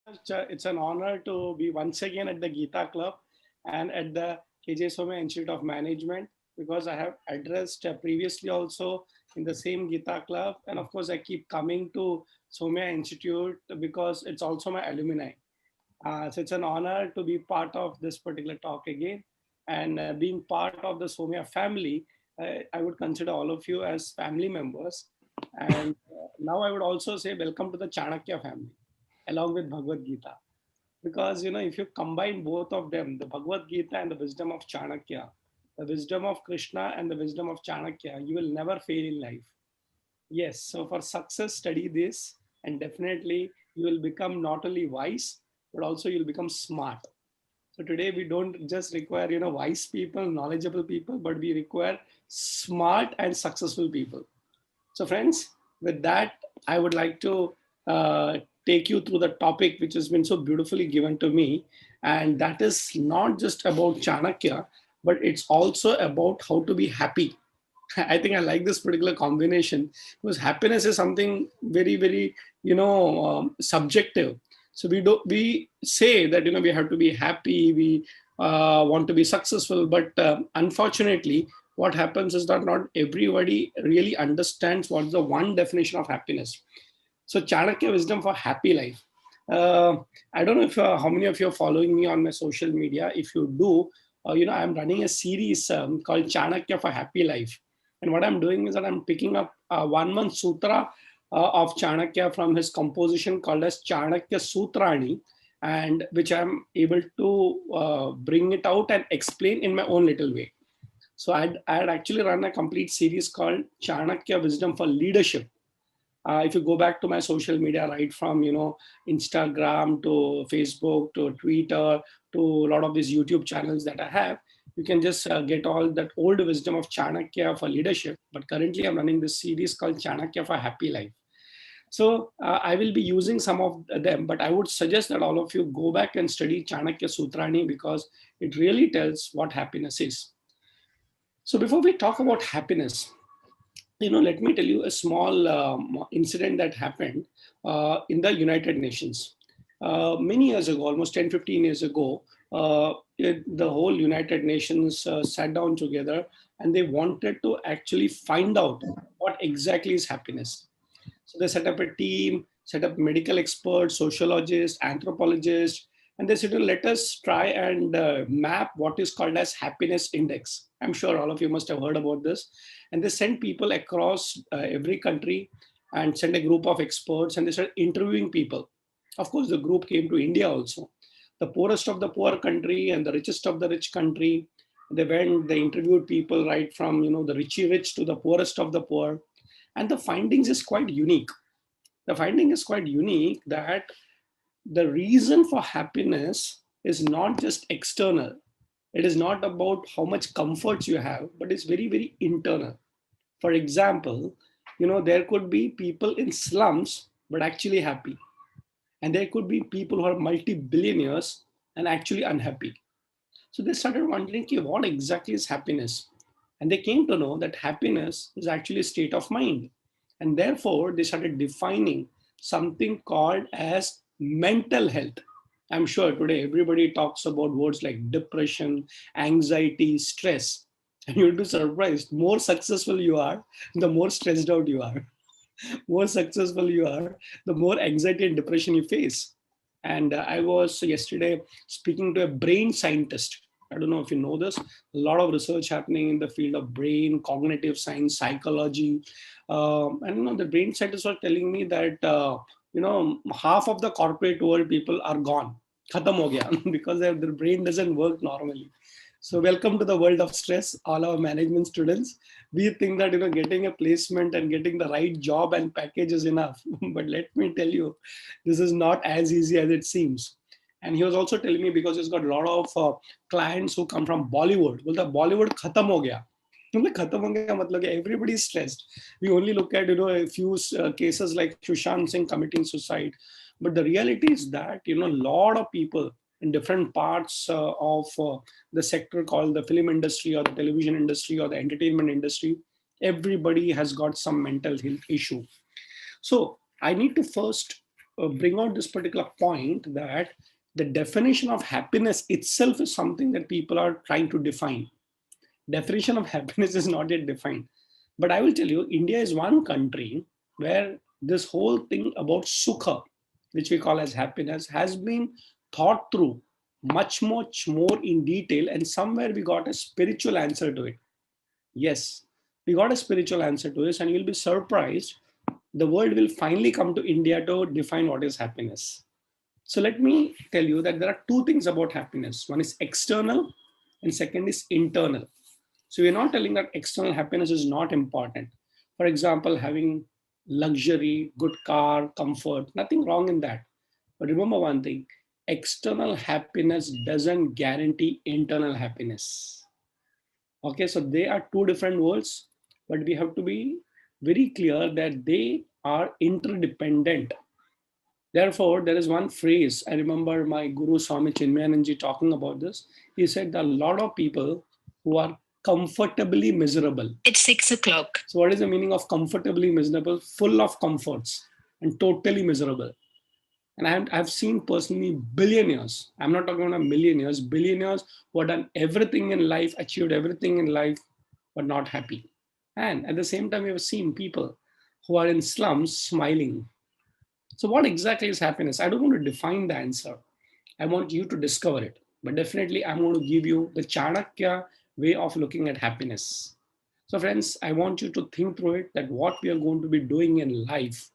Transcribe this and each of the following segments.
It's an honor to be once again at the Gita Club and at the KJ Some Institute of Management because I have addressed previously also in the same Gita Club. And of course, I keep coming to Somya Institute because it's also my alumni. So it's an honor to be part of this particular talk again. And being part of the Somya family, I would consider all of you as family members. And now I would also say welcome to the Chanakya family, along with Bhagavad Gita. Because, if you combine both of them, the Bhagavad Gita and the wisdom of Chanakya, the wisdom of Krishna and the wisdom of Chanakya, you will never fail in life. Yes, so for success, study this, and definitely you will become not only wise, but also you'll become smart. So today we don't just require wise people, knowledgeable people, but we require smart and successful people. So friends, with that, I would like to uh, take you through the topic which has been so beautifully given to me, and that is not just about Chanakya, but it's also about how to be happy. I think I like this particular combination because happiness is something very, very, subjective. So we say that we have to be happy, we want to be successful, but unfortunately, what happens is that not everybody really understands what's the one definition of happiness. So Chanakya wisdom for happy life. Uh, I don't know if how many of you are following me on my social media. If you do, I'm running a series called Chanakya for Happy Life. And what I'm doing is that I'm picking up one month sutra of Chanakya from his composition called as Chanakya Sutrani, and which I'm able to bring it out and explain in my own little way. So I'd actually run a complete series called Chanakya Wisdom for Leadership. If you go back to my social media, right from Instagram to Facebook to Twitter to a lot of these YouTube channels that I have, you can just get all that old wisdom of Chanakya for leadership. But currently, I'm running this series called Chanakya for Happy Life. So I will be using some of them, but I would suggest that all of you go back and study Chanakya Sutrani because it really tells what happiness is. So before we talk about happiness, let me tell you a small incident that happened in the United Nations. Many years ago, almost 10, 15 years ago, the whole United Nations sat down together and they wanted to actually find out what exactly is happiness. So they set up a team, set up medical experts, sociologists, anthropologists, and they said, let us try and map what is called as happiness index. I'm sure all of you must have heard about this. And they sent people across every country and sent a group of experts and they started interviewing people. Of course, the group came to India also. The poorest of the poor country and the richest of the rich country. They went, they interviewed people right from, the richy rich to the poorest of the poor, and the findings is quite unique. The finding is quite unique that the reason for happiness is not just external. It is not about how much comforts you have, but it's very, very internal. For example, there could be people in slums but actually happy, and there could be people who are multi-billionaires and actually unhappy. So they started wondering, okay, what exactly is happiness? And they came to know that happiness is actually a state of mind. And therefore, they started defining something called as mental health. I'm sure today everybody talks about words like depression, anxiety, stress. And you'll be surprised. More successful you are, the more stressed out you are. More successful you are, the more anxiety and depression you face. And I was yesterday speaking to a brain scientist. I don't know if you know this. A lot of research happening in the field of brain, cognitive science, psychology. And the brain scientists were telling me that half of the corporate world people are gone, khatam ho gaya, because their brain doesn't work normally. So welcome to the world of stress, all our management students. We think that getting a placement and getting the right job and package is enough, but let me tell you, this is not as easy as it seems. And he was also telling me because he's got a lot of clients who come from Bollywood. Well, the Bollywood khatam ho gaya. खत्म हो गया मतलब everybody is stressed. We only look at a few cases like Sushant Singh committing suicide, but the reality is that a lot of people in different parts of the sector called the film industry or the television industry or the entertainment industry, everybody has got some mental health issue. So I need to first bring out this particular point that the definition of happiness itself is something that people are trying to define. Definition of happiness is not yet defined. But I will tell you, India is one country where this whole thing about sukha, which we call as happiness, has been thought through much more in detail. And somewhere we got a spiritual answer to it. Yes, we got a spiritual answer to this, and you'll be surprised. The world will finally come to India to define what is happiness. So let me tell you that there are two things about happiness. One is external, and second is internal. So we're not telling that external happiness is not important. For example, having luxury, good car, comfort, nothing wrong in that. But remember one thing, external happiness doesn't guarantee internal happiness. Okay, so they are two different worlds, but we have to be very clear that they are interdependent. Therefore, there is one phrase, I remember my Guru Swami Chinmayananji talking about this. He said there are a lot of people who are comfortably miserable. It's 6 o'clock. So what is the meaning of comfortably miserable? Full of comforts and totally miserable. And I've seen personally billionaires. I'm not talking about millionaires, billionaires who have done everything in life, achieved everything in life, but not happy. And at the same time, we have seen people who are in slums smiling. So what exactly is happiness? I don't want to define the answer. I want you to discover it. But definitely, I'm going to give you the Chanakya way of looking at happiness. So friends, I want you to think through it, that what we are going to be doing in life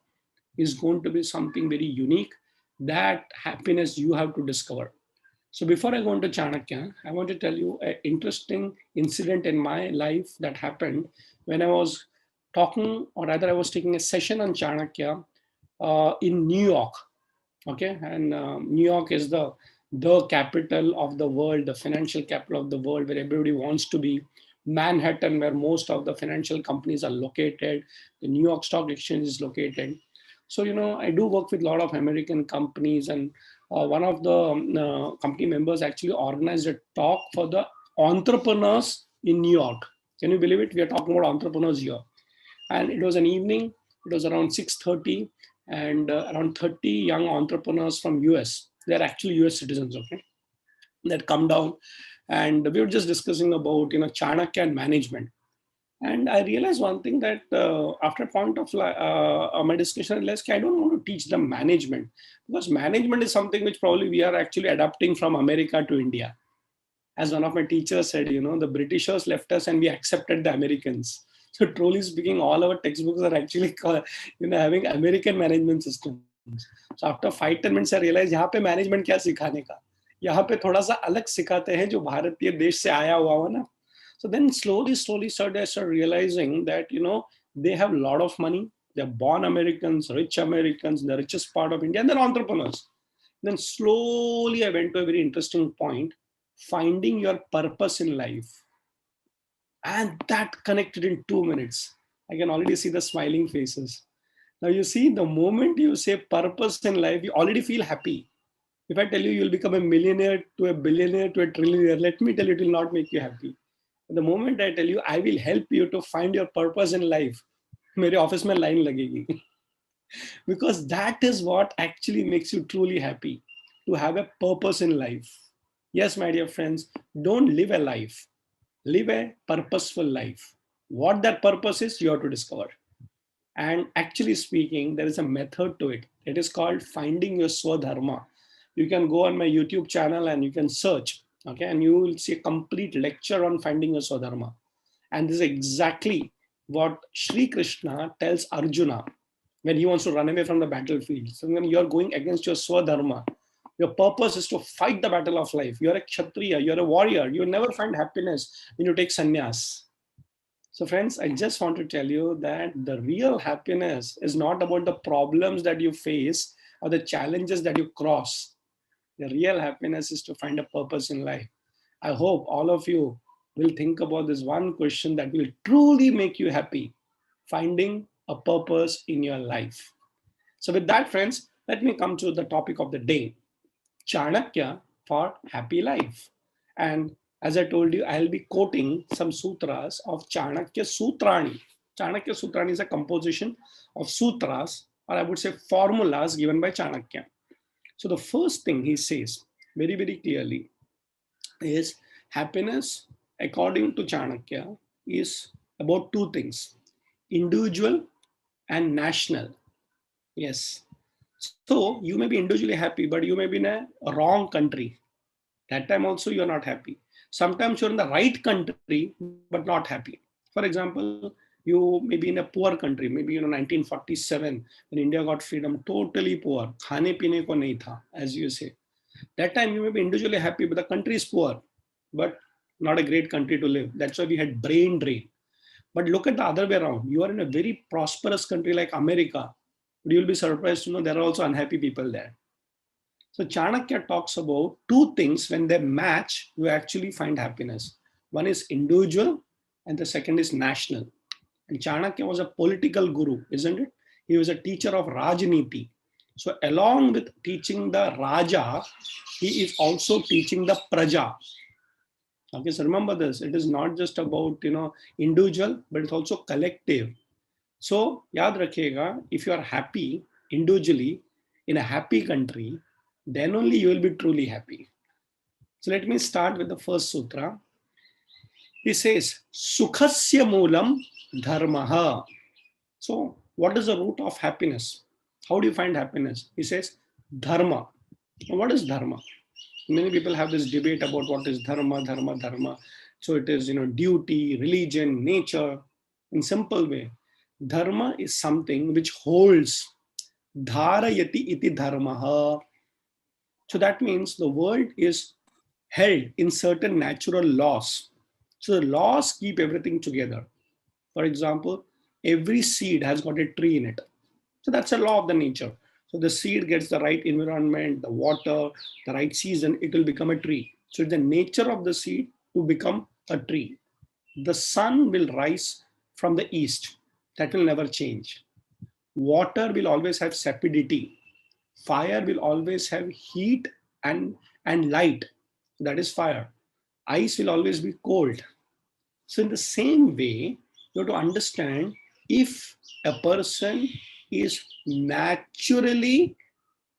is going to be something very unique. That happiness you have to discover. So before I go into Chanakya, I want to tell you an interesting incident in my life that happened when I was talking, or rather I was taking a session on Chanakya in New York. Okay, and New York is the capital of the world, the financial capital of the world, where everybody wants to be. Manhattan, where most of the financial companies are located. The New York Stock Exchange is located. So, I do work with a lot of American companies, and one of the company members actually organized a talk for the entrepreneurs in New York. Can you believe it? We are talking about entrepreneurs here. And it was an evening, it was around 6:30, and around 30 young entrepreneurs from US. They're actually US citizens, okay? That come down, and we were just discussing about, Chanakya and management. And I realized one thing, that after a point of my discussion, I realized I don't want to teach them management, because management is something which probably we are actually adapting from America to India. As one of my teachers said, the Britishers left us and we accepted the Americans. So truly speaking, all our textbooks are actually having American management systems. So after 5-10 minutes, I realized यहाँ पे management क्या सिखाने का, यहाँ पे थोड़ा सा अलग सिखाते हैं जो भारतीय देश से आया हुआ हो ना. So then slowly I started realizing that, they have a lot of money. They're born Americans, rich Americans, the richest part of India, and they're entrepreneurs. Then slowly I went to a very interesting point, finding your purpose in life. And that connected in 2 minutes. I can already see the smiling faces. Now you see, the moment you say purpose in life, you already feel happy. If I tell you you'll become a millionaire to a billionaire to a trillionaire, let me tell you, it will not make you happy. The moment I tell you, I will help you to find your purpose in life, मेरे office में line लगेगी. Because that is what actually makes you truly happy, to have a purpose in life. Yes, my dear friends, don't live a life, live a purposeful life. What that purpose is, you have to discover. And actually speaking, there is a method to it. It is called finding your swadharma. You can go on my YouTube channel and you can search, okay, and you will see a complete lecture on finding your swadharma. And this is exactly what Sri Krishna tells Arjuna when he wants to run away from the battlefield. So when you're going against your swadharma, your purpose is to fight the battle of life. You're a kshatriya, you're a warrior. You'll never find happiness when you take sannyas. So friends, I just want to tell you that the real happiness is not about the problems that you face or the challenges that you cross. The real happiness is to find a purpose in life. I hope all of you will think about this one question that will truly make you happy: finding a purpose in your life. So with that, friends, let me come to the topic of the day: Chanakya for happy life. And as I told you, I'll be quoting some sutras of Chanakya Sutrani. Chanakya Sutrani is a composition of sutras or I would say formulas given by Chanakya. So the first thing he says very, very clearly is happiness, according to Chanakya, is about two things: individual and national. Yes. So you may be individually happy, but you may be in a wrong country. That time also you're not happy. Sometimes you're in the right country, but not happy. For example, you may be in a poor country, maybe 1947 when India got freedom, totally poor. Khane pine ko nahi tha, as you say. That time you may be individually happy, but the country is poor, but not a great country to live. That's why we had brain drain. But look at the other way around. You are in a very prosperous country like America, but you'll be surprised to know there are also unhappy people there. So Chanakya talks about two things when they match, you actually find happiness. One is individual and the second is national. And Chanakya was a political guru, isn't it? He was a teacher of Rajniti. So along with teaching the Raja, he is also teaching the Praja. Okay, so remember this. It is not just about individual, but it's also collective. So yaad rakhega, if you are happy individually in a happy country, then only you will be truly happy. So let me start with the first sutra. He says, Sukhasya moolam dharmaha. So what is the root of happiness? How do you find happiness? He says, dharma. Now, what is dharma? Many people have this debate about what is dharma, dharma, dharma. So it is, duty, religion, nature. In simple way, dharma is something which holds. Dharayati iti dharmaha. So that means the world is held in certain natural laws. So the laws keep everything together. For example, every seed has got a tree in it. So that's a law of the nature. So the seed gets the right environment, the water, the right season, it will become a tree. So it's the nature of the seed to become a tree. The sun will rise from the east. That will never change. Water will always have sapidity. Fire will always have heat and light. That is fire. Ice will always be cold. So in the same way, you have to understand, if a person is naturally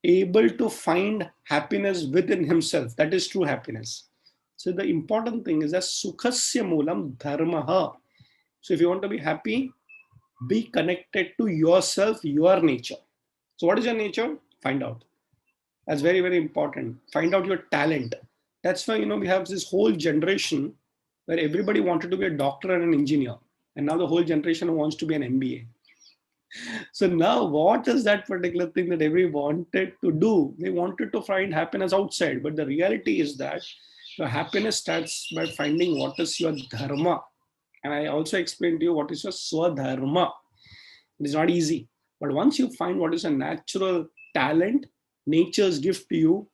able to find happiness within himself, that is true happiness. So the important thing is that sukhasya moolam dharmaha. So if you want to be happy, be connected to yourself, your nature. So what is your nature? Find out. That's very, very important. Find out your talent. That's why, we have this whole generation where everybody wanted to be a doctor and an engineer. And now the whole generation wants to be an MBA. So now what is that particular thing that everybody wanted to do? They wanted to find happiness outside. But the reality is that your happiness starts by finding what is your dharma. And I also explained to you what is your swadharma. It is not easy. But once you find what is a natural talent, nature's gift to you,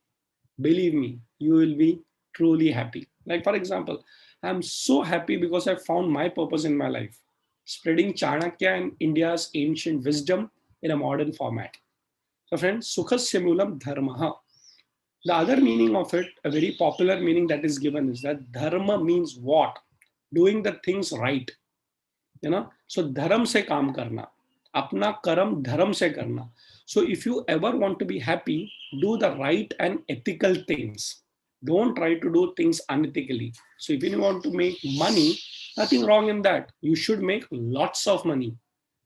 believe me, you will be truly happy. Like, for example, I'm so happy because I found my purpose in my life, spreading Chanakya and India's ancient wisdom in a modern format. So, friends, Sukhasya Moolam Dharmaha. The other meaning of it, a very popular meaning that is given, is that Dharma means what? Doing the things right. So Dharam se kaam karna. Apna karam dharam se karna. So if you ever want to be happy, do the right and ethical things. Don't try to do things unethically. So if you want to make money, nothing wrong in that. You should make lots of money.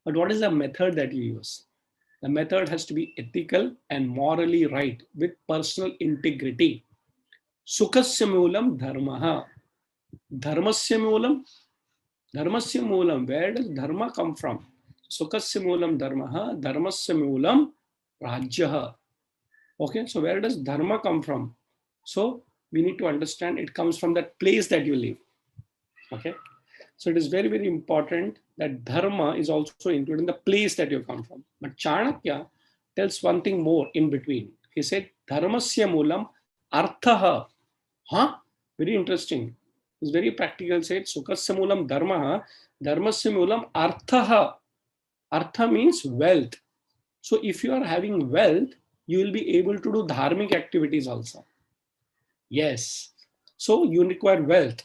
But what is the method that you use? The method has to be ethical and morally right with personal integrity. Sukhasya moolam dharmaha. Dharmasya moolam. Dharmasya moolam. Where does dharma come from? Sukhasya moolam dharmaha. Dharmasya moolam rajyaha. Okay, so where does dharma come from? So we need to understand it comes from that place that you live. Okay, so it is very, very important that dharma is also included in the place that you come from. But Chanakya tells one thing more in between. He said, Dharmasya moolam arthaha. Huh? Very interesting. It's very practical. Said, Sukhasya moolam dharmaha. Dharmasya moolam arthaha. Artha means wealth. So if you are having wealth, you will be able to do dharmic activities also. Yes. So you require wealth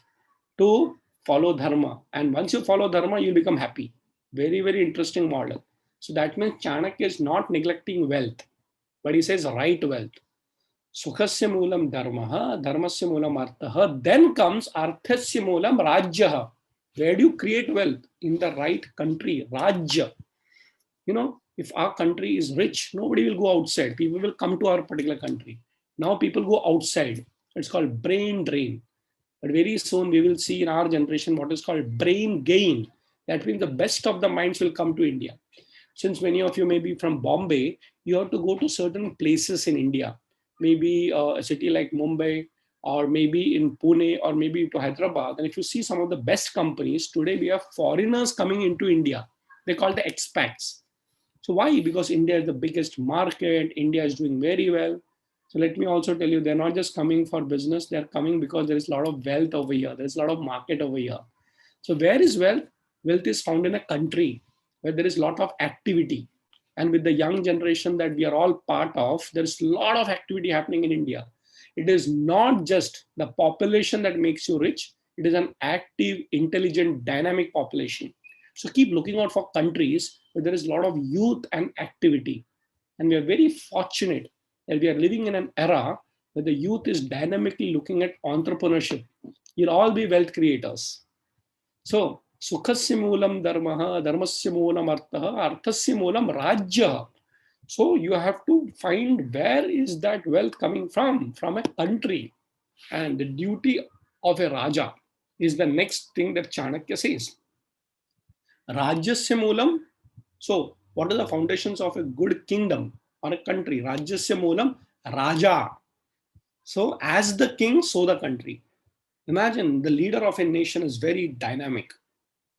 to follow dharma. And once you follow dharma, you become happy. Very, very interesting model. So that means Chanakya is not neglecting wealth, but he says right wealth. Sukhasya moolam dharmaha, dharmasya moolam arthaha. Then comes arthasya moolam rajyaha. Where do you create wealth? In the right country, rajya. If our country is rich, nobody will go outside. People will come to our particular country. Now people go outside. It's called brain drain. But very soon we will see in our generation what is called brain gain. That means the best of the minds will come to India. Since many of you may be from Bombay, you have to go to certain places in India. Maybe a city like Mumbai, or maybe in Pune, or maybe to Hyderabad. And if you see some of the best companies, today we have foreigners coming into India. They call the expats. So why? Because India is the biggest market. India is doing very well. So let me also tell you, they're not just coming for business. They're coming because there is a lot of wealth over here. There's a lot of market over here. So where is wealth? Wealth is found in a country where there is a lot of activity. And with the young generation that we are all part of, there's a lot of activity happening in India. It is not just the population that makes you rich. It is an active, intelligent, dynamic population. So keep looking out for countries where there is a lot of youth and activity. And we are very fortunate that we are living in an era where the youth is dynamically looking at entrepreneurship. You'll all be wealth creators. So, sukhasya moolam dharmaha, dharmasya moolam arthaha, arthasya moolam rajyaha. So you have to find where is that wealth coming from a country. And the duty of a Raja is the next thing that Chanakya says. Rajyasya moolam. So, what are the foundations of a good kingdom or a country? Rajyasya moolam, Raja. So, as the king, so the country. Imagine the leader of a nation is very dynamic,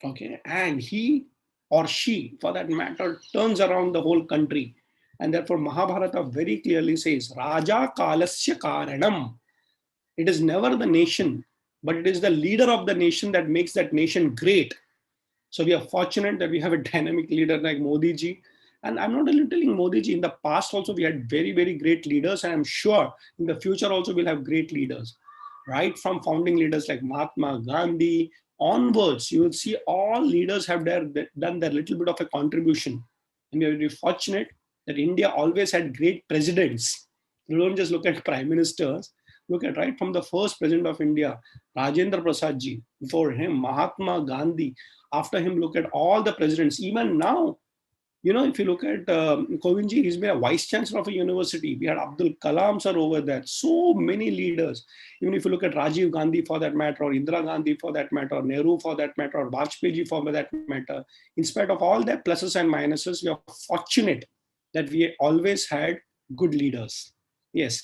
okay, and he or she, for that matter, turns around the whole country. And therefore, Mahabharata very clearly says, Raja Kalasya Karanam. It is never the nation, but it is the leader of the nation that makes that nation great. So we are fortunate that we have a dynamic leader like Modi ji. And I'm not only telling Modi ji, in the past also we had very, very great leaders. And I'm sure in the future also we'll have great leaders. Right from founding leaders like Mahatma Gandhi onwards, you will see all leaders have done their little bit of a contribution. And we are very fortunate that India always had great presidents. You don't just look at prime ministers. Look at right from the first president of India, Rajendra Prasad ji, before him, Mahatma Gandhi. After him, look at all the presidents. Even now, if you look at Kovindji, he's been a vice chancellor of a university. We had Abdul Kalam sir over there. So many leaders. Even if you look at Rajiv Gandhi for that matter, or Indira Gandhi for that matter, or Nehru for that matter, or Vajpayee ji for that matter, in spite of all their pluses and minuses, we are fortunate that we always had good leaders. Yes.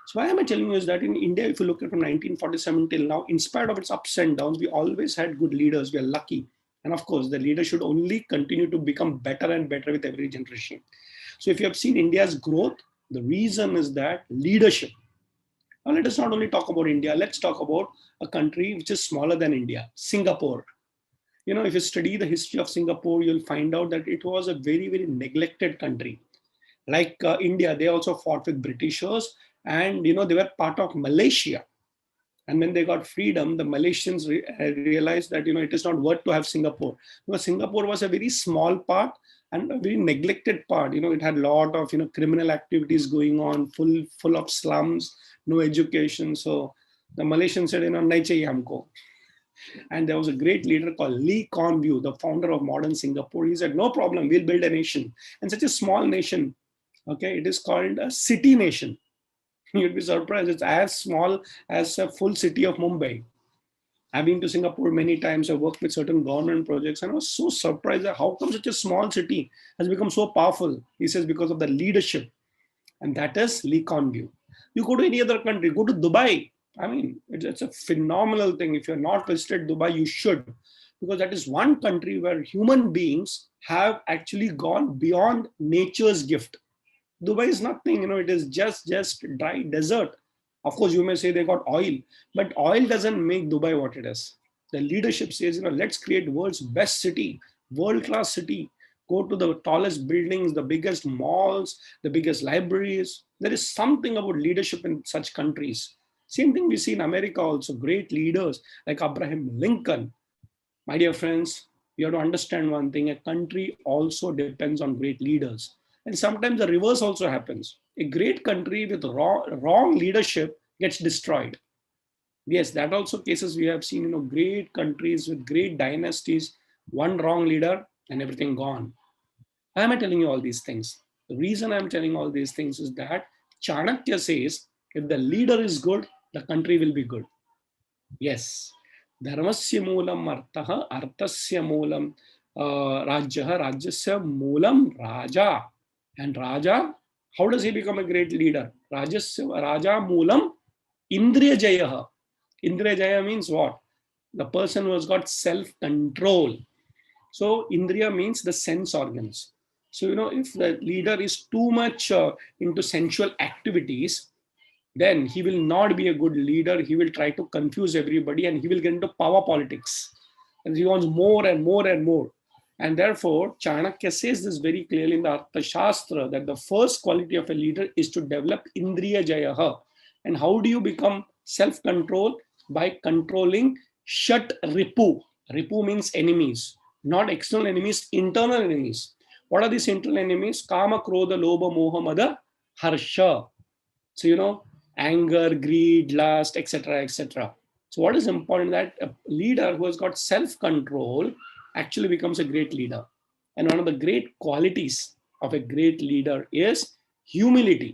So why am I telling you is that in India, if you look at from 1947 till now, in spite of its ups and downs, we always had good leaders. We are lucky. And of course, the leader should only continue to become better and better with every generation. So if you have seen India's growth, the reason is that leadership. Now let us not only talk about India, let's talk about a country which is smaller than India, Singapore. If you study the history of Singapore, you'll find out that it was a very, very neglected country. Like India, they also fought with Britishers, and they were part of Malaysia. And when they got freedom, the Malaysians realized that it is not worth to have Singapore, because Singapore was a very small part and a very neglected part. It had a lot of criminal activities going on, full of slums, no education. So the Malaysians said, nahi chahiye humko. And there was a great leader called Lee Kuan Yew, the founder of modern Singapore. He said, no problem, we'll build a nation. And such a small nation, okay, it is called a city nation. You'd be surprised. It's as small as a full city of Mumbai. I've been to Singapore many times. I've worked with certain government projects, and I was so surprised at how come such a small city has become so powerful. He says because of the leadership, and that is Lee Kuan Yew. You go to any other country, go to Dubai. I mean, it's a phenomenal thing. If you're not visited Dubai, you should, because that is one country where human beings have actually gone beyond nature's gift. Dubai is nothing, it is just dry desert. Of course, you may say they got oil, but oil doesn't make Dubai what it is. The leadership says, let's create world's best city, world-class city. Go to the tallest buildings, the biggest malls, the biggest libraries. There is something about leadership in such countries. Same thing we see in America also, great leaders like Abraham Lincoln. My dear friends, You have to understand one thing, a country also depends on great leaders. And sometimes the reverse also happens. A great country with wrong leadership gets destroyed. Yes, that also cases we have seen, great countries with great dynasties, one wrong leader and everything gone. Why am I telling you all these things? The reason I'm telling all these things is that Chanakya says if the leader is good, the country will be good. Yes. Dharmasya moolam artaha, artasya moolam rajyaha, rajyasya moolam raja. And Raja, how does he become a great leader? Raja moolam indriya jayaha. Indriya jaya means what? The person who has got self-control. So Indriya means the sense organs. So, if the leader is too much into sensual activities, then he will not be a good leader. He will try to confuse everybody and he will get into power politics. And he wants more and more and more. And therefore, Chanakya says this very clearly in the Artha Shastra that the first quality of a leader is to develop Indriya Jayaha. And how do you become self control? By controlling Shat Ripu. Ripu means enemies, not external enemies, internal enemies. What are these internal enemies? Kama, Krodha, Lobha, Moha, Mada, Harsha. So, anger, greed, lust, etc., etc. So, what is important that a leader who has got self-control actually becomes a great leader. And one of the great qualities of a great leader is humility.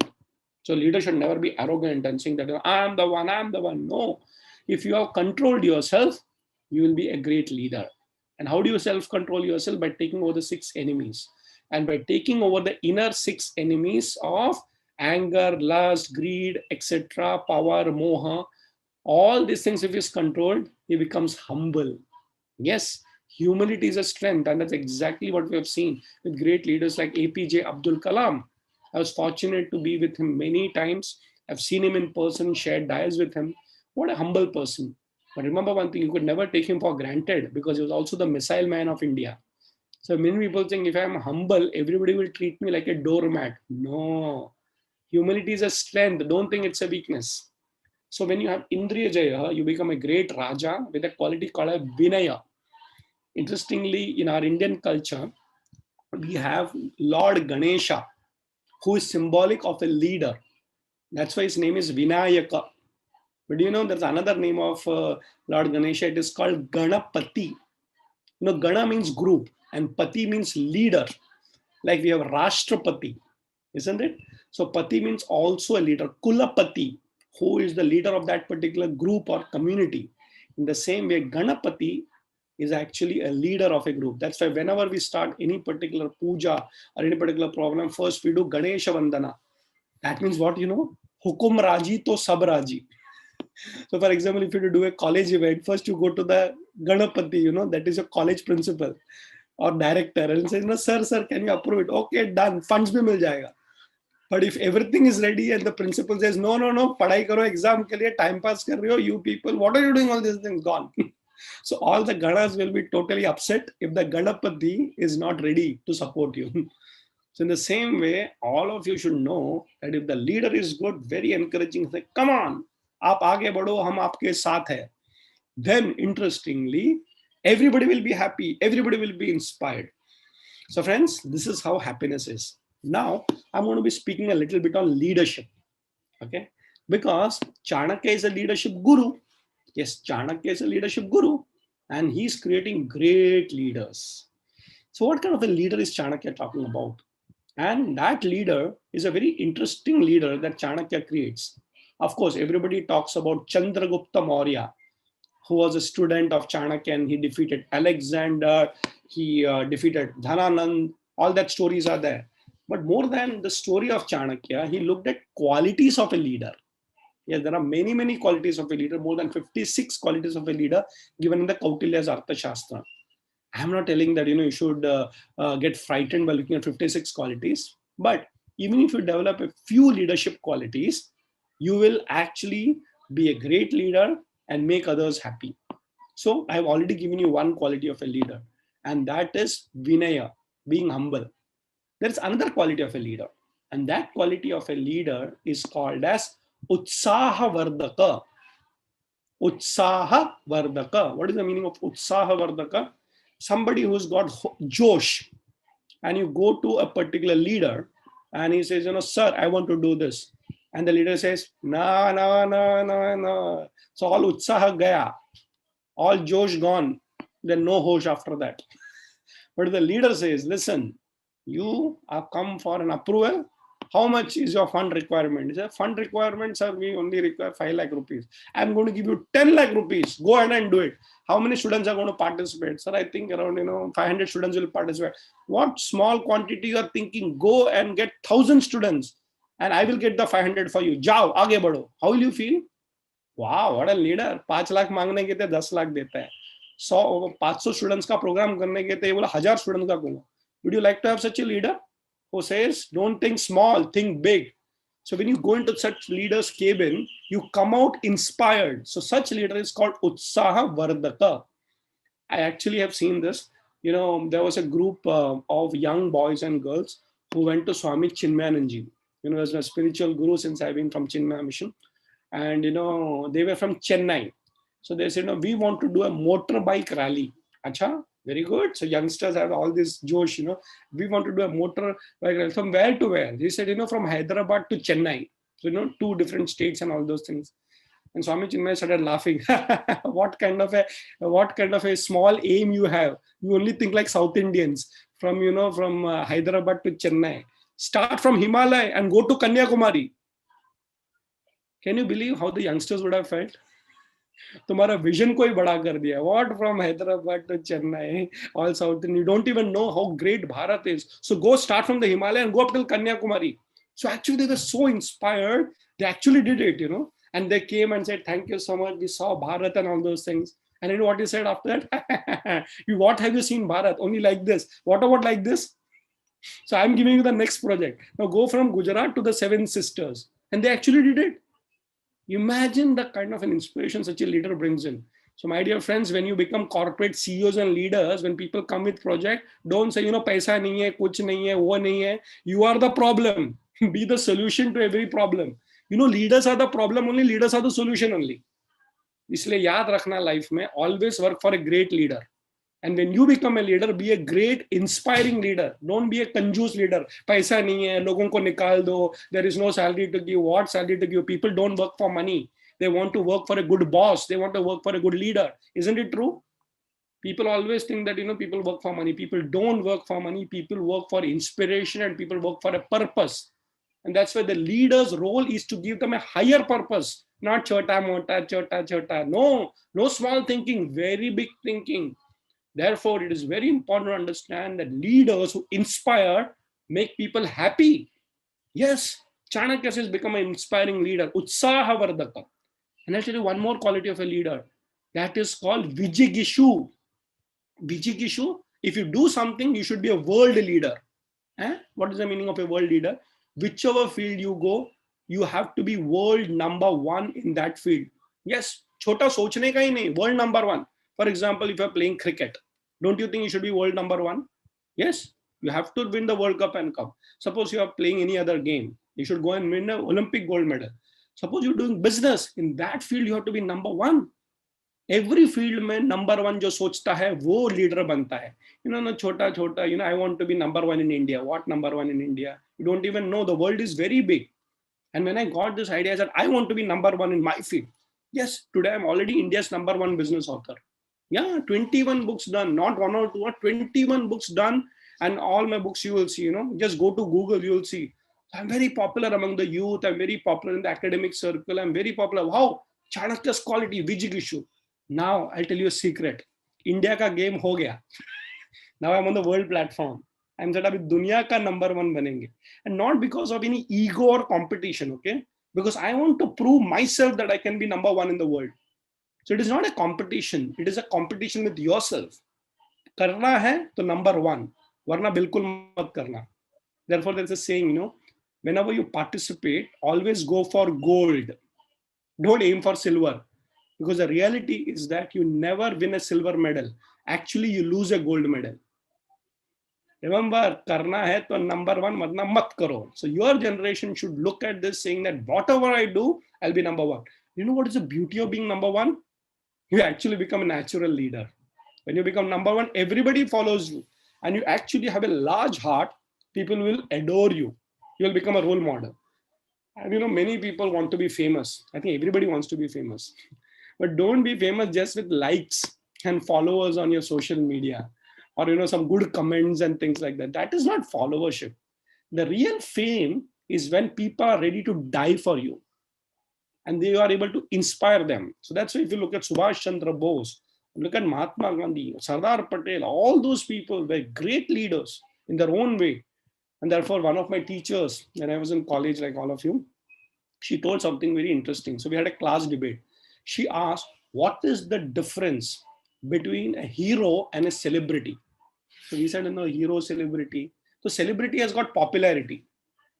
So, leader should never be arrogant and saying that I'm the one, I'm the one. No. If you have controlled yourself, you will be a great leader. And how do you self-control yourself? By taking over the 6 enemies. And by taking over the inner 6 enemies of anger, lust, greed, etc., power, moha, all these things, if is controlled, he becomes humble. Yes, humility is a strength, and that's exactly what we have seen with great leaders like APJ Abdul Kalam. I was fortunate to be with him many times. I've seen him in person, shared dials with him. What a humble person. But remember one thing, you could never take him for granted because he was also the missile man of India. So many people think if I'm humble, everybody will treat me like a doormat. No, humility is a strength. Don't think it's a weakness. So when you have Indriya Jaya, you become a great Raja with a quality called a Vinaya. Interestingly, in our Indian culture, we have Lord Ganesha, who is symbolic of a leader. That's why his name is Vinayaka. But there's another name of Lord Ganesha. It is called Ganapati. Gana means group and Pati means leader. Like we have Rashtrapati, isn't it? So Pati means also a leader. Kulapati, who is the leader of that particular group or community. In the same way, Ganapati is actually a leader of a group. That's why whenever we start any particular puja or any particular program, first we do Ganesha Vandana. That means what? Hukum Raji to Sab Raji. So for example, if you do a college event, first you go to the Ganapati, that is a college principal or director and say, sir, can you approve it? Okay, done. Funds bhi mil jayega. But if everything is ready and the principal says, no, padhai karo, exam ke liye, time pass kar rahe ho, you people, what are you doing all these things? Gone. So all the Ganas will be totally upset if the Ganapati is not ready to support you. So in the same way, all of you should know that if the leader is good, very encouraging, say, come on, aap aage badho, hum aapke saath hai. Then interestingly, everybody will be happy, everybody will be inspired. So friends, this is how happiness is. Now, I'm going to be speaking a little bit on leadership. Okay, because Chanakya is a leadership guru. Yes, Chanakya is a leadership guru and he's creating great leaders. So what kind of a leader is Chanakya talking about? And that leader is a very interesting leader that Chanakya creates. Of course, everybody talks about Chandragupta Maurya, who was a student of Chanakya and he defeated Alexander, he defeated Dhananand, all that stories are there. But more than the story of Chanakya, he looked at qualities of a leader. Yes, there are many, many qualities of a leader, more than 56 qualities of a leader given in the Kautilya's Arthashastra. I'm not telling that you should get frightened by looking at 56 qualities, but even if you develop a few leadership qualities, you will actually be a great leader and make others happy. So I've already given you one quality of a leader, and that is Vinaya, being humble. There's another quality of a leader, and that quality of a leader is called as Utsaha Vardaka. Utsaha Vardaka. What is the meaning of Utsaha Vardaka? somebody who's got Josh, and you go to a particular leader and he says, sir, I want to do this. And the leader says, no, no, no, no, no. So all utsaha gaya, all Josh gone. Then no hosh after that. But the leader says, listen, you have come for an approval. How much is your fund requirement? He said, fund requirement, sir, we only require 5 lakh rupees. I'm going to give you 10 lakh rupees. Go ahead and do it. How many students are going to participate? Sir, I think around 500 students will participate. What small quantity you are thinking? Go and get 1,000 students and I will get the 500 for you. Jao, aage badho. How will you feel? Wow, what a leader. 5 lakh मांगने के थे 10 lakh देता है. 500 students का program करने के थे, बोला 1000 students का करूंगा. Would you like to have such a leader who says, don't think small, think big? So when you go into such leader's cabin, you come out inspired. So such leader is called Utsaha Vardaka. I actually have seen this. There was a group of young boys and girls who went to Swami Chinmayananji. As a spiritual guru since I've been from Chinmaya Mission. And, they were from Chennai. So they said, we want to do a motorbike rally. Acha, very good. So youngsters have all this Josh, we want to do a motorbike rally. From where to where? They said, from Hyderabad to Chennai. So, 2 different states and all those things. And Swami Chinmay started laughing. What kind of a small aim you have? You only think like South Indians from Hyderabad to Chennai. Start from Himalaya and go to Kanyakumari. Can you believe how the youngsters would have felt? तुम्हारा vision को ही बड़ा कर दिया. What from Hyderabad to Chennai, all South, and you don't even know how great Bharat is. So go start from the Himalaya and go up till Kanyakumari. So actually they were so inspired, they actually did it, and they came and said, thank you so much. We saw Bharat and all those things. And you know what he said after that? What have you seen Bharat? Only like this. What about like this? So I'm giving you the next project. Now go from Gujarat to the 7 sisters. And they actually did it. Imagine the kind of an inspiration such a leader brings in. So my dear friends, when you become corporate CEOs and leaders, when people come with project, don't say, paisa nahi hai, kuch nahi hai, wo nahi hai. You are the problem. Be the solution to every problem. Leaders are the problem only, leaders are the solution only. इसलिए याद रखना life में, always work for a great leader. And when you become a leader, be a great, inspiring leader. Don't be a कंजूस leader. पैसा नहीं है, लोगों को निकाल दो. There is no salary to give. What salary to give? People don't work for money. They want to work for a good boss. They want to work for a good leader. Isn't it true? People always think that, people work for money. People don't work for money. People work for inspiration and people work for a purpose. And that's why the leader's role is to give them a higher purpose. Not chota mota, chota chota. No small thinking, very big thinking. Therefore, it is very important to understand that leaders who inspire make people happy. Yes, Chanakya has become an inspiring leader. Utsaha Vardaka. And I'll tell you one more quality of a leader. That is called Vijigishu. Vijigishu, if you do something, you should be a world leader. What is the meaning of a world leader? Whichever field you go, you have to be world number 1 in that field. Yes, chota sochne ka hi nahi, world number 1. For example, if you're playing cricket, don't you think you should be world number 1? Yes, you have to win the World Cup and come. Suppose you are playing any other game, you should go and win an Olympic gold medal. Suppose you're doing business, in that field you have to be number 1. Every field mein number 1 jo sochta hai, wo leader banta hai. No chota, I want to be number 1 in India. What number 1 in India? You don't even know. The world is very big. And when I got this idea, I said, I want to be number 1 in my field. Yes, today I'm already India's number 1 business author. Yeah, 21 books done, not 1 or 2, 21 books done. And all my books you will see, just go to Google, you will see. I'm very popular among the youth. I'm very popular in the academic circle. I'm very popular. Wow, Chanakya's quality, Vijigishu. Now, I'll tell you a secret. India ka game ho gaya. Now I'm on the world platform. I'm said, abhi dunya ka number 1 banenge. And not because of any ego or competition, okay? Because I want to prove myself that I can be number 1 in the world. So it is not a competition. It is a competition with yourself. Karna hai to number 1. Varna bilkul mat karna. Therefore, there's a saying, whenever you participate, always go for gold. Don't aim for silver. Because the reality is that you never win a silver medal. Actually, you lose a gold medal. Remember, karna hai to number 1, varna mat karo. So your generation should look at this saying that whatever I do, I'll be number 1. You know what is the beauty of being number 1? You actually become a natural leader. When you become number one, everybody follows you. And you actually have a large heart, people will adore you. You will become a role model. And many people want to be famous. I think everybody wants to be famous. But don't be famous just with likes and followers on your social media, or some good comments and things like that. That is not followership. The real fame is when people are ready to die for you and they are able to inspire them. So that's why if you look at Subhash Chandra Bose, look at Mahatma Gandhi, Sardar Patel, all those people were great leaders in their own way. And therefore, one of my teachers, when I was in college, like all of you, she told something very interesting. So we had a class debate. She asked, what is the difference between a hero and a celebrity? So we said, hero, celebrity. So celebrity has got popularity,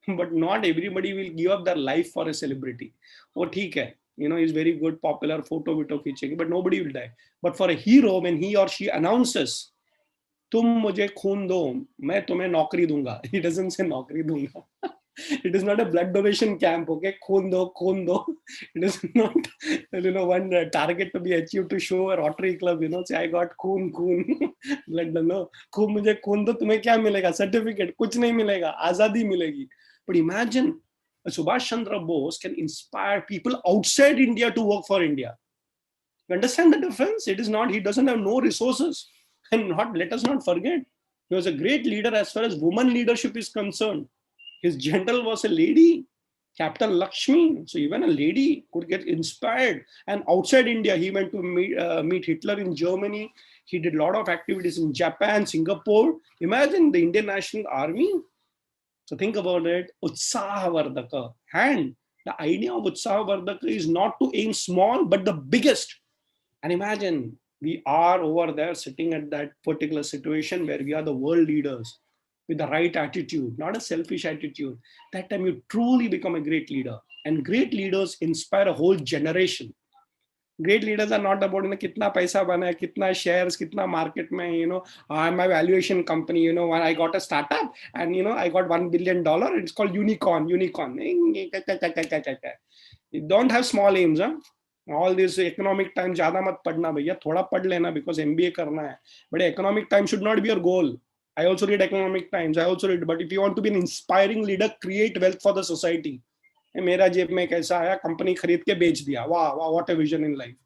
but not everybody will give up their life for a celebrity. Oh, theek hai. He's very good, popular, photo, but nobody will die. But for a hero, when he or she announces, तुम मुझे खून दो, मैं तुम्हें नौकरी दूंगा. He doesn't say नौकरी दूंगा. It is not a blood donation camp, okay? खून दो, खून दो. It is not, one target to be achieved to show a Rotary Club, say I got खून, खून. Blood no. खून मुझे खून दो, तुम्हें क्या मिलेगा? Certificate, कुछ नहीं मिलेगा, आजादी मिलेगी. But imagine, Subhash Chandra Bose can inspire people outside India to work for India. You understand the difference? It is not, he doesn't have no resources. And let us not forget, he was a great leader as far as woman leadership is concerned. His general was a lady, Captain Lakshmi. So even a lady could get inspired. And outside India, he went to meet Hitler in Germany. He did a lot of activities in Japan, Singapore. Imagine the Indian National Army. So think about it, Utsahavardhaka. And the idea of Utsahavardhaka is not to aim small, but the biggest. And imagine, we are over there sitting at that particular situation where we are the world leaders with the right attitude, not a selfish attitude. That time you truly become a great leader. And great leaders inspire a whole generation. Great leaders are not about kitna paisa bana hai, kitna shares, kitna market mein, I'm a valuation company, when I got a startup and I got $1 billion, it's called unicorn. You don't have small aims, huh? All this economic time ज़्यादा मत पढ़ना भैया, थोड़ा पढ़ लेना because MBA करना है. But economic time should not be your goal. I also read economic times. I also read. But if you want to be an inspiring leader, create wealth for the society. मेरा जेब में कैसा आया, company खरीद के बेच दिया. वाह वाह, what a vision in life.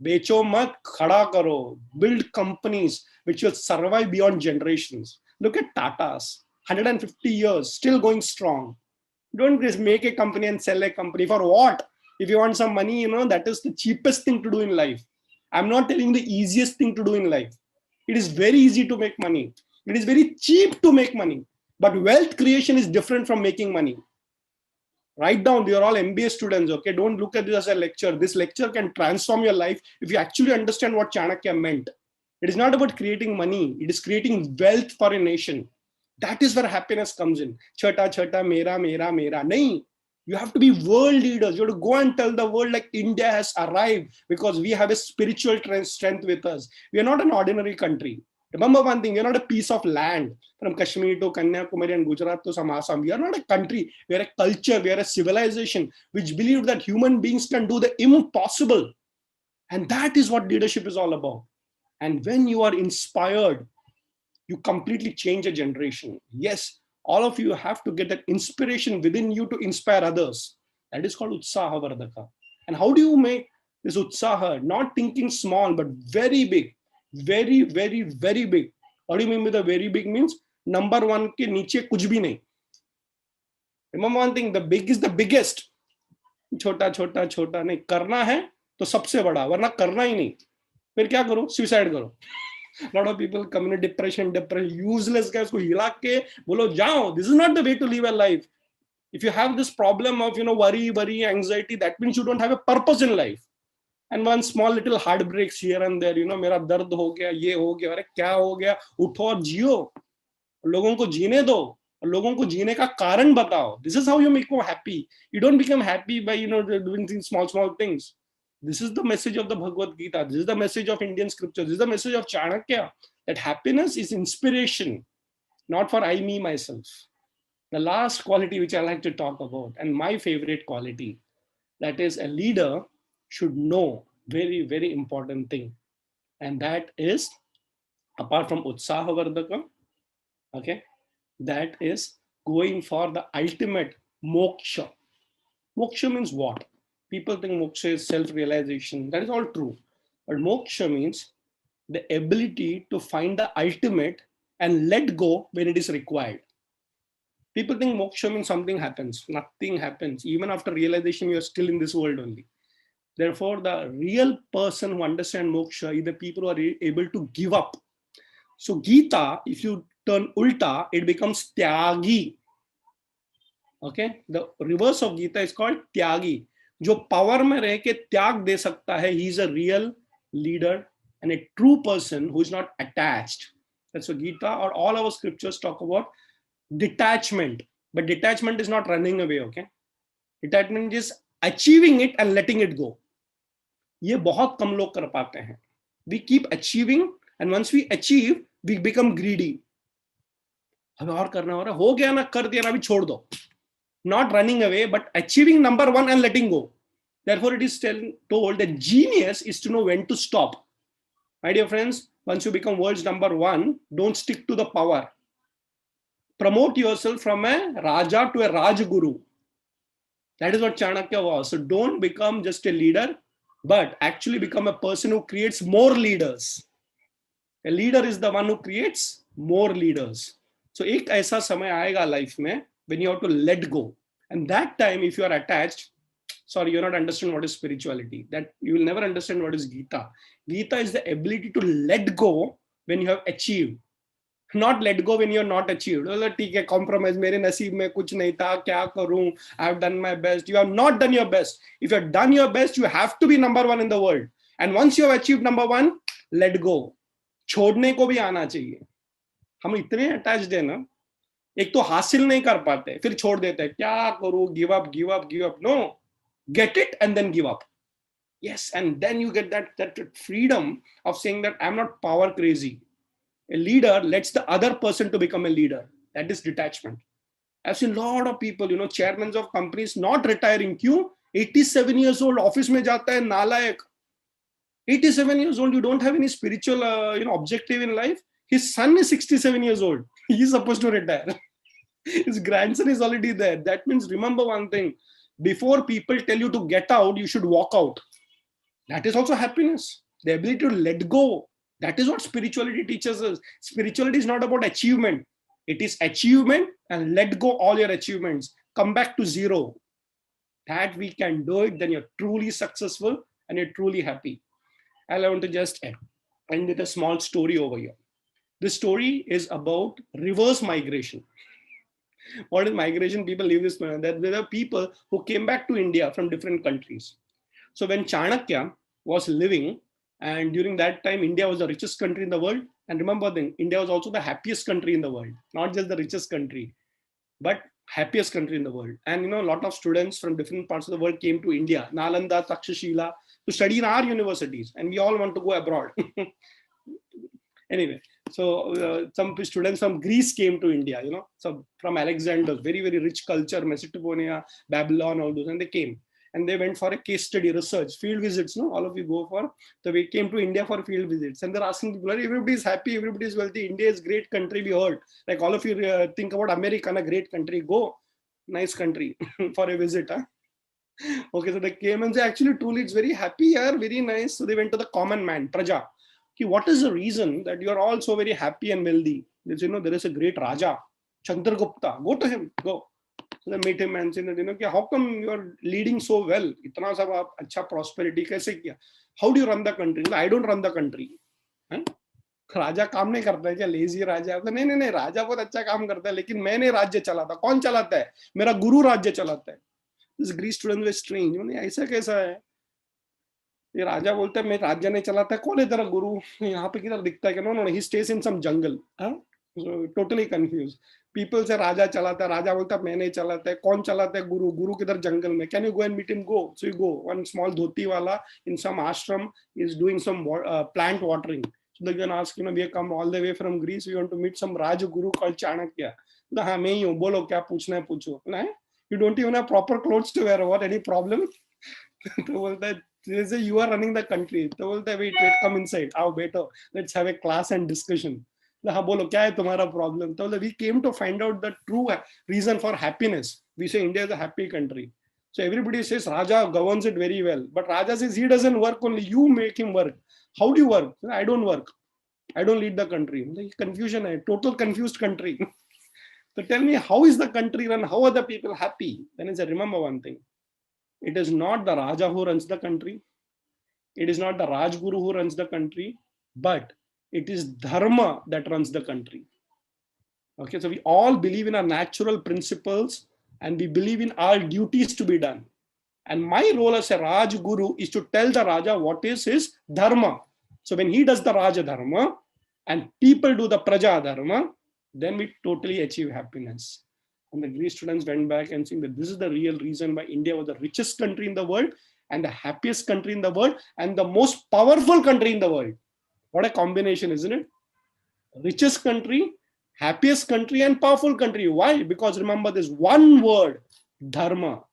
बेचो मत, खड़ा करो. Build companies which will survive beyond generations. Look at Tata's, 150 years, still going strong. Don't just make a company and sell a company. For what? If you want some money, that is the cheapest thing to do in life. I'm not telling the easiest thing to do in life. It is very easy to make money. It is very cheap to make money. But wealth creation is different from making money. Write down, they are all MBA students, okay? Don't look at this as a lecture. This lecture can transform your life if you actually understand what Chanakya meant. It is not about creating money. It is creating wealth for a nation. That is where happiness comes in. Chota, chota, mera, mera, mera. Nahin. You have to be world leaders. You have to go and tell the world like India has arrived because we have a spiritual strength with us. We are not an ordinary country. Remember one thing, we are not a piece of land from Kashmir to Kanyakumari and Gujarat to some Assam. We are not a country. We are a culture. We are a civilization which believes that human beings can do the impossible. And that is what leadership is all about. And when you are inspired, you completely change a generation. Yes, all of you have to get that inspiration within you to inspire others. That is called Utsaha Vardhaka. And how do you make this Utsaha? Not thinking small, but very big. Very, very, very big. What do you mean by the very big means? Number one ke niche kuch bhi nahi. Remember one thing, the big is the biggest. Chota, chota, chota. Nahi, karna hai to sabse bada. Warna karna hi nahi. फिर क्या करो? Suicide करो. A lot of people come in depression, useless guys को हिला के बोलो जाओ. This is not the way to live a life. If you have this problem of worry, anxiety, that means you don't have a purpose in life. And one small little heartbreaks here and there, मेरा दर्द हो गया, ये हो गया, अरे क्या हो गया? उठो और जियो. लोगों को जीने दो. लोगों को जीने का कारण बताओ. This is how you make them happy. You don't become happy by doing things, small things. This is the message of the Bhagavad Gita. This is the message of Indian scripture. This is the message of Chanakya, that happiness is inspiration, not for I, me, myself. The last quality which I like to talk about, and my favorite quality, that is a leader should know very, very important thing. And that is apart from Utsahavardhaka, okay, that is going for the ultimate moksha. Moksha means what? People think moksha is self-realization. That is all true. But moksha means the ability to find the ultimate and let go when it is required. People think moksha means something happens. Nothing happens. Even after realization, you are still in this world only. Therefore, the real person who understands moksha is the people who are able to give up. So Gita, if you turn ulta, it becomes tyagi. Okay, the reverse of Gita is called tyagi. जो power में रह के त्याग दे सकता है, he is a real leader and a true person who is not attached. That's what Gita or all our scriptures talk about detachment. But detachment is not running away. Okay, detachment is achieving it and letting it go. ये बहुत कम लोग कर पाते हैं. We keep achieving and once we achieve, we become greedy. हमें और करना हो गया ना, कर दिया ना, अभी छोड़ दो. Not running away, but achieving number one and letting go. Therefore, it is told that genius is to know when to stop. My dear friends, once you become world's number one, don't stick to the power. Promote yourself from a Raja to a Rajguru. That is what Chanakya was. So don't become just a leader, but actually become a person who creates more leaders. A leader is the one who creates more leaders. So एक ऐसा समय आएगा life में when you have to let go. And that time, if you are attached, sorry, you're not understanding what is spirituality. That you will never understand what is Gita. Gita is the ability to let go when you have achieved. Not let go when you're not achieved. ठीक है, compromise. मेरे नसीब में कुछ नहीं था, क्या करूं? I have done my best. You have not done your best. If you have done your best, you have to be number one in the world. And once you have achieved number one, let go. छोड़ने को भी आना चाहिए. हम इतने attached हैं ना, एक तो हासिल नहीं कर पाते, फिर छोड़ देते हैं. क्या करूं? Give up, give up, give up. No, get it and then give up. Yes, and then you get that freedom of saying that I'm not power crazy. A leader lets the other person to become a leader. That is detachment. I've seen a lot of people, chairmen of companies not retiring. क्यों? 87 years old, office में जाता है, नालायक. 87 years old, you don't have any spiritual, objective in life. His son is 67 years old. He's supposed to retire. His grandson is already there. That means remember one thing. Before people tell you to get out, you should walk out. That is also happiness. The ability to let go. That is what spirituality teaches us. Spirituality is not about achievement. It is achievement and let go all your achievements. Come back to zero. That we can do it, then you're truly successful and you're truly happy. I want to just end with a small story over here. This story is about reverse migration. What is migration? People leave this point. That there are people who came back to India from different countries. So when Chanakya was living, and during that time, India was the richest country in the world. And remember, then India was also the happiest country in the world, not just the richest country, but happiest country in the world. And a lot of students from different parts of the world came to India, Nalanda, Takshashila, to study in our universities, and we all want to go abroad. Anyway, so some students from Greece came to India, so from Alexander, very, very rich culture, Mesopotamia, Babylon, all those, and they came. And they went for a case study research, field visits, no? All of you go for. So we came to India for field visits. And they're asking people, everybody is happy, everybody is wealthy. India is a great country, we heard. Like all of you think about America, a great country. Go, nice country for a visit. Huh? Okay, so they came and said, actually, truly, it's very happy here, very nice. So they went to the common man, Praja. Okay, what is the reason that you're all so very happy and wealthy? They said, there is a great Raja, Chandragupta. Go to him, go. So they meet him and say that, how come you are leading so well? Itna sab aap acha prosperity kaise kiya? How do you run the country? I don't run the country. राजा काम नहीं करता है क्या? Lazy राजा? नहीं, राजा बहुत अच्छा काम करता है, लेकिन मैं नहीं राज्य चलाता. कौन चलाता है? मेरा गुरु राज्य चलाता है. This Greek student was strange. ऐसा कैसा है? ये राजा बोलता है मैं राज्य नहीं चलाता है. कौन है तेरा गुरु? यहाँ पे किधर दिखता है क्या? No, he stays in some jungle. So totally confused. People say राजा चलाता है, राजा बोलता है मैं नहीं चलाता है. कौन चलाता है? गुरु. गुरु किधर? जंगल में. Can you go and meet him? Go. So you go. One small dhoti wala in some ashram is doing some plant watering. So they can ask, we have come all the way from Greece. We want to meet some Raj Guru called Chanakya. हाँ मैं ही हूँ. बोलो क्या पूछना है पूछो. नहीं, you don't even have proper clothes to wear. What? Any problem? तो बोलता है, जैसे you are running the country. तो बोलता है, wait, come inside. आओ बैठो. Let's have a class and discussion. हाँ बोलो क्या है तुम्हारा problem? तो we came to find out the true reason for happiness. We say India is a happy country. So everybody says Raja governs it very well. But Raja says he doesn't work, only you make him work. How do you work? I don't work. I don't lead the country. Confusion, total confused country. So tell me, how is the country run? How are the people happy? Then I said, remember one thing. It is not the Raja who runs the country. It is not the Rajguru who runs the country, but it is Dharma that runs the country. Okay, so we all believe in our natural principles and we believe in our duties to be done. And my role as a Rajguru is to tell the Raja what is his Dharma. So when he does the Raja Dharma and people do the Praja Dharma, then we totally achieve happiness. And the Greek students went back and saying that this is the real reason why India was the richest country in the world and the happiest country in the world and the most powerful country in the world. What a combination, isn't it? Richest country, happiest country, and powerful country. Why? Because remember this one word, Dharma.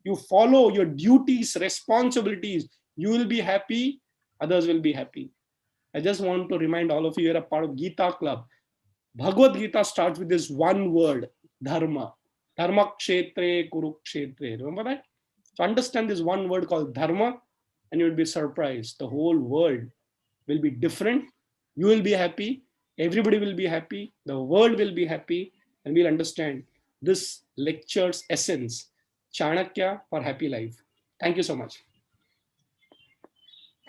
You follow your duties, responsibilities. You will be happy, others will be happy. I just want to remind all of you, you're a part of Gita Club. Bhagavad Gita starts with this one word, Dharma. Dharma kshetre kurukshetre. Remember that? So understand this one word called Dharma and you'll be surprised. The whole world will be different. You will be happy. Everybody will be happy. The world will be happy. And we'll understand this lecture's essence. Chanakya for happy life. Thank you so much.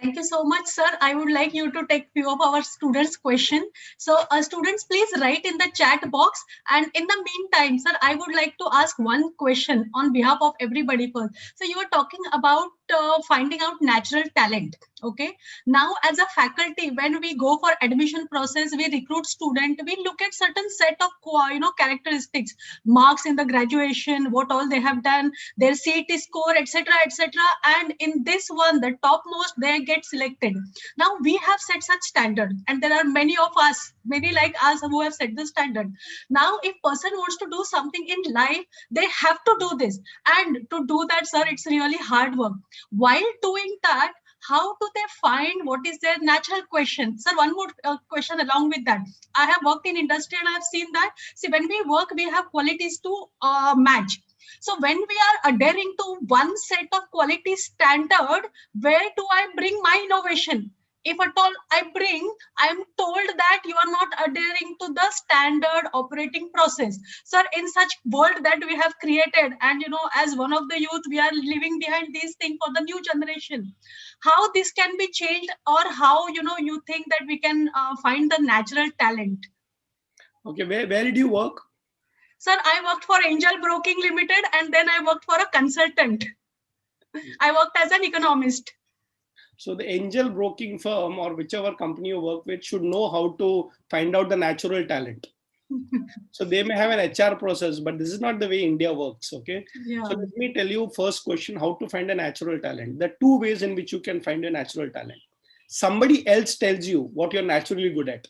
Thank you so much, sir. I would like you to take few of our students' questions. So, students, please write in the chat box. And in the meantime, sir, I would like to ask one question on behalf of everybody first. So, you were talking about finding out natural talent. Okay. Now, as a faculty, when we go for admission process, we recruit student. We look at certain set of characteristics, marks in the graduation, what all they have done, their CET score, etc., etc. And in this one, the topmost, they get selected. Now we have set such standard, and there are many of us, many like us, who have set the standard. Now, if person wants to do something in life, they have to do this, and to do that, sir, it's really hard work. While doing that, how do they find what is their natural question? Sir, one more question along with that. I have worked in industry and I have seen that, see, when we work, we have qualities to match. So when we are adhering to one set of quality standard, where do I bring my innovation? If at all I bring, I'm told that you are not adhering to the standard operating process. Sir, in such world that we have created, and as one of the youth, we are leaving behind these things for the new generation. How this can be changed, or how you think that we can find the natural talent? Okay, where did you work? Sir, I worked for Angel Broking Limited, and then I worked for a consultant. I worked as an economist. So the angel broking firm or whichever company you work with should know how to find out the natural talent. So they may have an HR process, but this is not the way India works. Okay. Yeah. So let me tell you first question, how to find a natural talent. There are two ways in which you can find a natural talent. Somebody else tells you what you're naturally good at.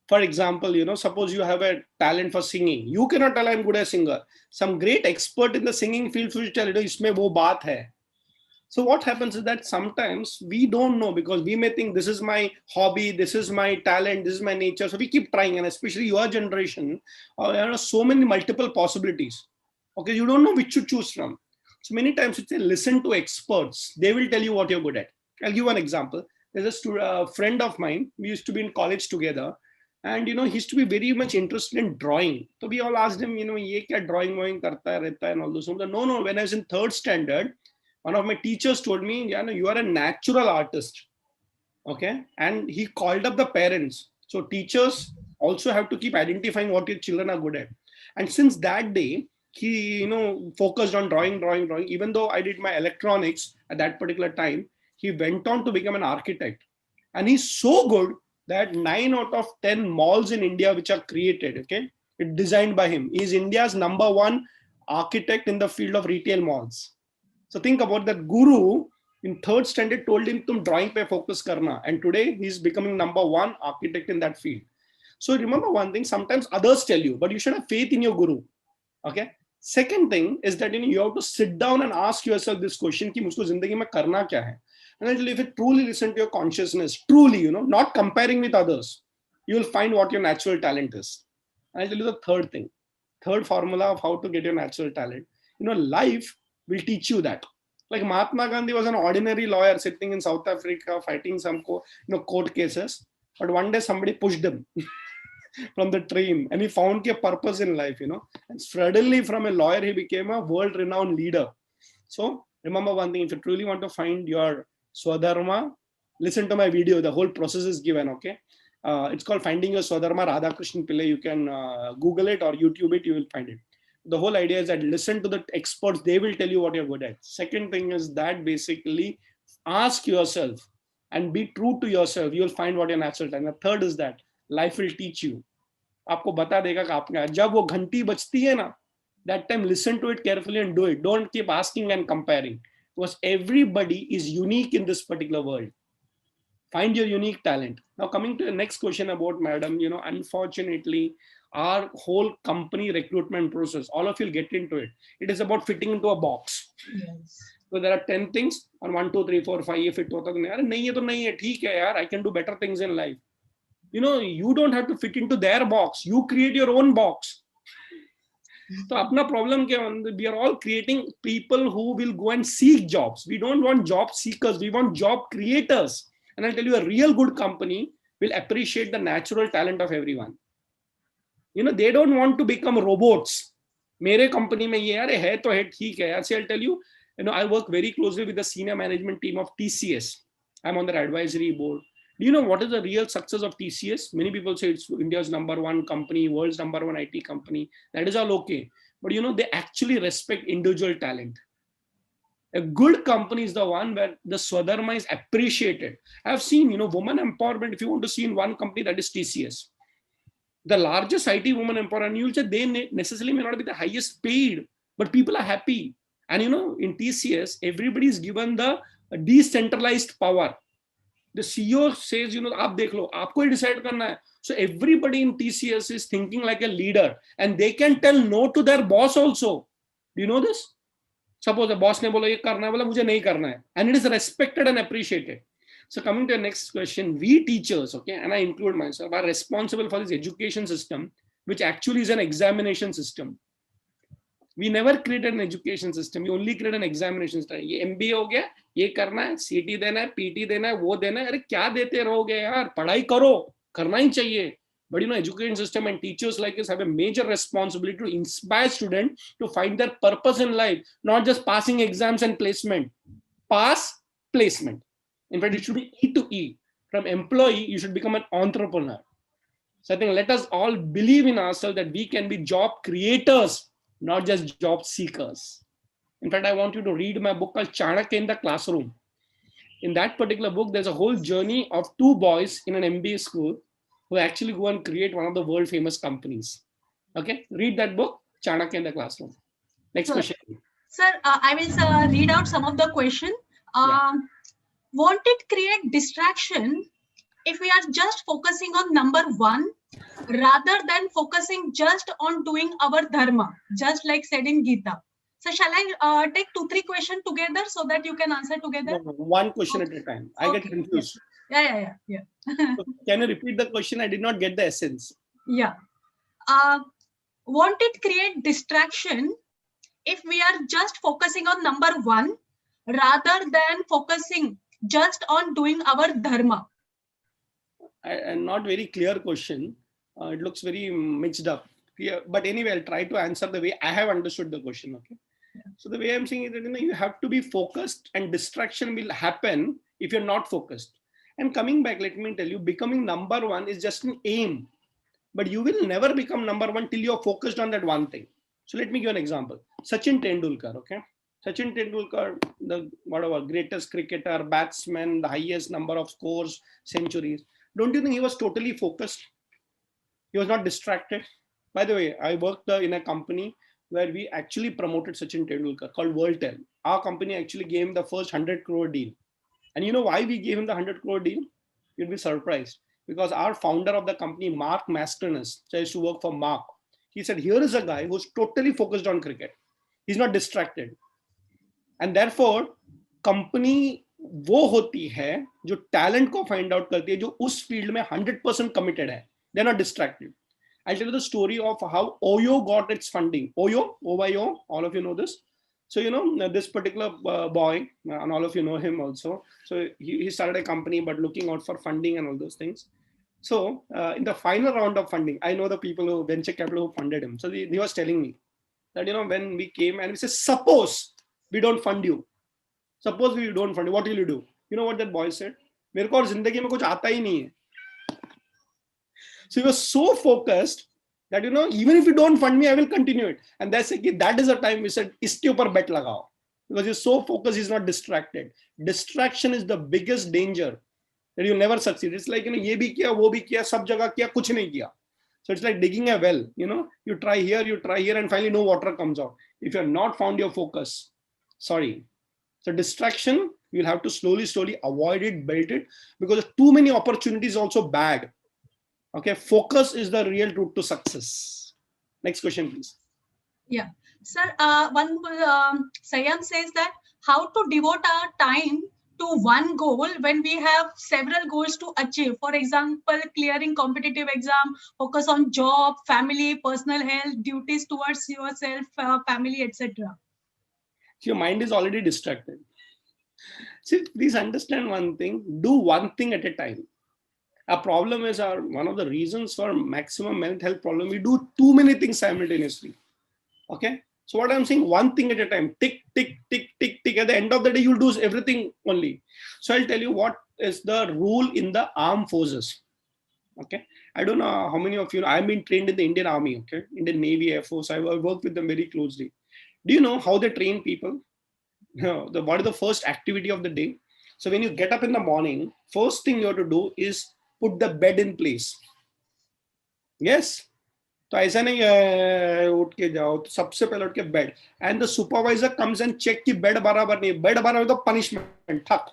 For example, suppose you have a talent for singing. You cannot tell I'm good as a singer. Some great expert in the singing field will tell you, isme wo baat hai. So what happens is that sometimes we don't know because we may think this is my hobby, this is my talent, this is my nature. So we keep trying, and especially your generation, there are so many multiple possibilities. Okay, you don't know which to choose from. So many times you say listen to experts. They will tell you what you're good at. I'll give one example. There's a friend of mine. We used to be in college together. And he used to be very much interested in drawing. So we all asked him, ye kya drawing karta hai, rehta hai, and all those. No. When I was in third standard, one of my teachers told me, you are a natural artist. Okay. And he called up the parents. So teachers also have to keep identifying what your children are good at. And since that day, he, focused on drawing. Even though I did my electronics at that particular time, he went on to become an architect. And he's so good that 9 out of 10 malls in India which are created, okay, it's designed by him. He's India's #1 architect in the field of retail malls. So think about that guru in third standard told him tum drawing pe focus karna, and today he's becoming #1 architect in that field. So remember one thing, sometimes others tell you, but you should have faith in your guru. Okay. Second thing is that you have to sit down and ask yourself this question कि मुझको जिंदगी में करना क्या है. And actually, if you truly listen to your consciousness, truly, not comparing with others, you will find what your natural talent is. And I'll tell you the third thing, third formula of how to get your natural talent. Life will teach you that. Like Mahatma Gandhi was an ordinary lawyer sitting in South Africa fighting some court cases, but one day somebody pushed him from the train and he found a purpose in life, and suddenly from a lawyer he became a world-renowned leader. So remember one thing, if you truly want to find your Swadharma, listen to my video. The whole process is given, okay? It's called Finding Your Swadharma, Radhakrishnan Pillai. You can Google it or YouTube it, you will find it. The whole idea is that listen to the experts. They will tell you what you're good at. Second thing is that basically ask yourself and be true to yourself. You'll find what your natural talent. The third is that life will teach you. आपको बता देगा कि आपने जब वो घंटी बजती है ना, that time listen to it carefully and do it. Don't keep asking and comparing, because everybody is unique in this particular world. Find your unique talent. Now coming to the next question about madam, unfortunately our whole company recruitment process, all of you will get into it. It is about fitting into a box. Yes. So there are 10 things and 1, 2, 3, 4, 5 ये fit होता तो नहीं, अरे नहीं है तो नहीं है, ठीक है यार, I can do better things in life. You don't have to fit into their box. You create your own box. So apna problem kya, we are all creating people who will go and seek jobs. We don't want job seekers. We want job creators. And I'll tell you, a real good company will appreciate the natural talent of everyone. They don't want to become robots. मेरे company में ये यार है तो है ठीक है यार. See, I'll tell you, I work very closely with the senior management team of TCS. I'm on their advisory board. Do you know what is the real success of TCS? Many people say it's India's #1 company, world's #1 IT company. That is all okay. But they actually respect individual talent. A good company is the one where the Swadharma is appreciated. I've seen, woman empowerment, if you want to see in one company, that is TCS. The largest IT woman empowerment, you'll say they necessarily may not be the highest paid, but people are happy. And in TCS, everybody is given the decentralized power. The CEO says, आप देख लो, आपको ही decide करना है. So everybody in TCS is thinking like a leader, and they can tell no to their boss also. Do you know this? Suppose the boss ने बोला ये करना है, बोला मुझे नहीं करना है, and it is respected and appreciated. So coming to the next question, we teachers, okay, and I include myself, are responsible for this education system, which actually is an examination system. We never created an education system. We only created an examination system. ये MBA हो गया, ये करना है, CT देना है, PT देना है, वो देना है. अरे क्या देते रहोगे यार? पढ़ाई करो, करना ही चाहिए. But education system and teachers like us have a major responsibility to inspire students to find their purpose in life, not just passing exams and placement. Pass, placement. In fact, it should be E to E. From employee, you should become an entrepreneur. So I think let us all believe in ourselves that we can be job creators, not just job seekers. In fact, I want you to read my book called Chanakya in the Classroom. In that particular book, there's a whole journey of two boys in an MBA school who actually go and create one of the world famous companies. Okay, read that book, Chanakya in the Classroom. Next question. Sir, I will read out some of the question. Won't it create distraction if we are just focusing on number one rather than focusing just on doing our dharma, just like said in Gita? So shall I take 2-3 questions together so that you can answer together? No, one question at a time. I get confused. Yeah. So can you repeat the question? I did not get the essence. Yeah. Won't it create distraction if we are just focusing on number one rather than focusing just on doing our dharma? And not very clear question. It looks very mixed up. Yeah, but anyway, I'll try to answer the way I have understood the question. Okay. Yeah. So the way I'm saying is that you have to be focused, and distraction will happen if you're not focused. And coming back, let me tell you, becoming number one is just an aim, but you will never become number one till you're focused on that one thing. So let me give an example. Sachin Tendulkar, okay? Sachin Tendulkar, the greatest cricketer, batsman, the highest number of scores, centuries. Don't you think he was totally focused? He was not distracted. By the way, I worked in a company where we actually promoted Sachin Tendulkar called WorldTel. Our company actually gave him the first 100 crore deal. And you know why we gave him the 100 crore deal? You'll be surprised. Because our founder of the company, Mark Masternes, so I used to work for Mark. He said, here is a guy who's totally focused on cricket. He's not distracted. And therefore, company वो होती है जो talent को find out करती है, जो उस field में 100% committed है. They're not distracted. I'll tell you the story of how OYO got its funding. OYO, OYO, all of you know this. So, you know, this particular boy, and all of you know him also. So he started a company, but looking out for funding and all those things. So in the final round of funding, I know the people who venture capital who funded him. So he was telling me that, you know, when we came and we said, suppose we don't fund you. Suppose we don't fund you, what will you do? You know what that boy said? मेरे को और जिंदगी में कुछ आता ही नहीं है. So he was so focused that, you know, even if you don't fund me, I will continue it. And that is the time we said, iske upar bet lagao. Because he's so focused, he's not distracted. Distraction is the biggest danger that you'll never succeed. It's like, you know, ye bhi kiya, wo bhi kiya, sab jagah kiya, kuch nahi kiya. So it's like digging a well, you know, you try here, and finally no water comes out. If you have not found your focus, sorry. So distraction, you'll have to slowly avoid it, build it, because too many opportunities also bad. Okay, focus is the real route to success. Next question, please. Yeah, sir. Sayam says that how to devote our time to one goal when we have several goals to achieve. For example, clearing competitive exam, focus on job, family, personal health, duties towards yourself, family, etc. Your mind is already distracted. See, please understand one thing. Do one thing at a time. Our problem is one of the reasons for maximum mental health problem. We do too many things simultaneously. Okay. So what I'm saying, one thing at a time, tick, tick, tick, tick, tick. At the end of the day, you'll do everything only. So I'll tell you what is the rule in the armed forces. Okay. I don't know how many of you know, I've been trained in the Indian Army, okay, Indian Navy, Air Force. I worked with them very closely. Do you know how they train people? No, what is the first activity of the day? So when you get up in the morning, first thing you have to do is put the bed in place. Yes. तो ऐसा नहीं उठ के जाओ, तो सबसे पहले उठ के bed, and the supervisor comes and check कि बेड बराबर नहीं, बेड बराबर तो पनिशमेंट ठक.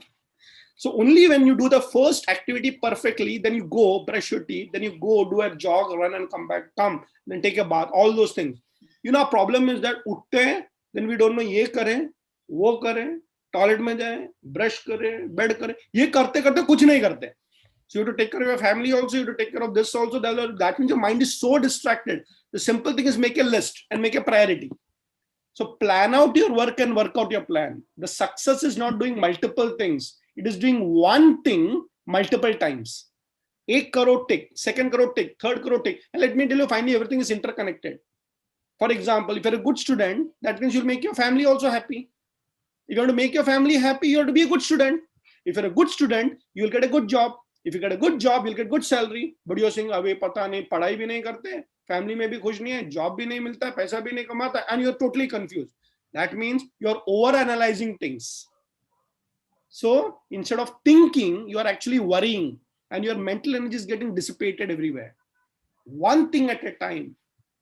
So only when you do the first activity perfectly, then you go brush your teeth, then you go do a jog, run and come back, then take a bath, all those things. You know, our problem is that उठते हैं, then we don't know ये करें, वो करें, toilet में जाएं, brush करें, bed करें, ये करते करते कुछ नहीं करते. So you have to take care of your family also, you have to take care of this also. That means your mind is so distracted. The simple thing is make a list and make a priority. So plan out your work and work out your plan. The success is not doing multiple things. It is doing one thing multiple times. 1 crore tick, 2nd crore tick, 3rd crore tick. And let me tell you, finally everything is interconnected. For example, if you're a good student, that means you'll make your family also happy. If you want to make your family happy, you have to be a good student. If you're a good student, you'll get a good job. If you get a good job, you'll get good salary. But you're saying, अबे पता नहीं, पढ़ाई भी नहीं करते, family में भी खुश नहीं है, job भी नहीं मिलता, पैसा भी नहीं कमाता, and you're totally confused. That means you're over-analyzing things. So instead of thinking, you are actually worrying, and your mental energy is getting dissipated everywhere. One thing at a time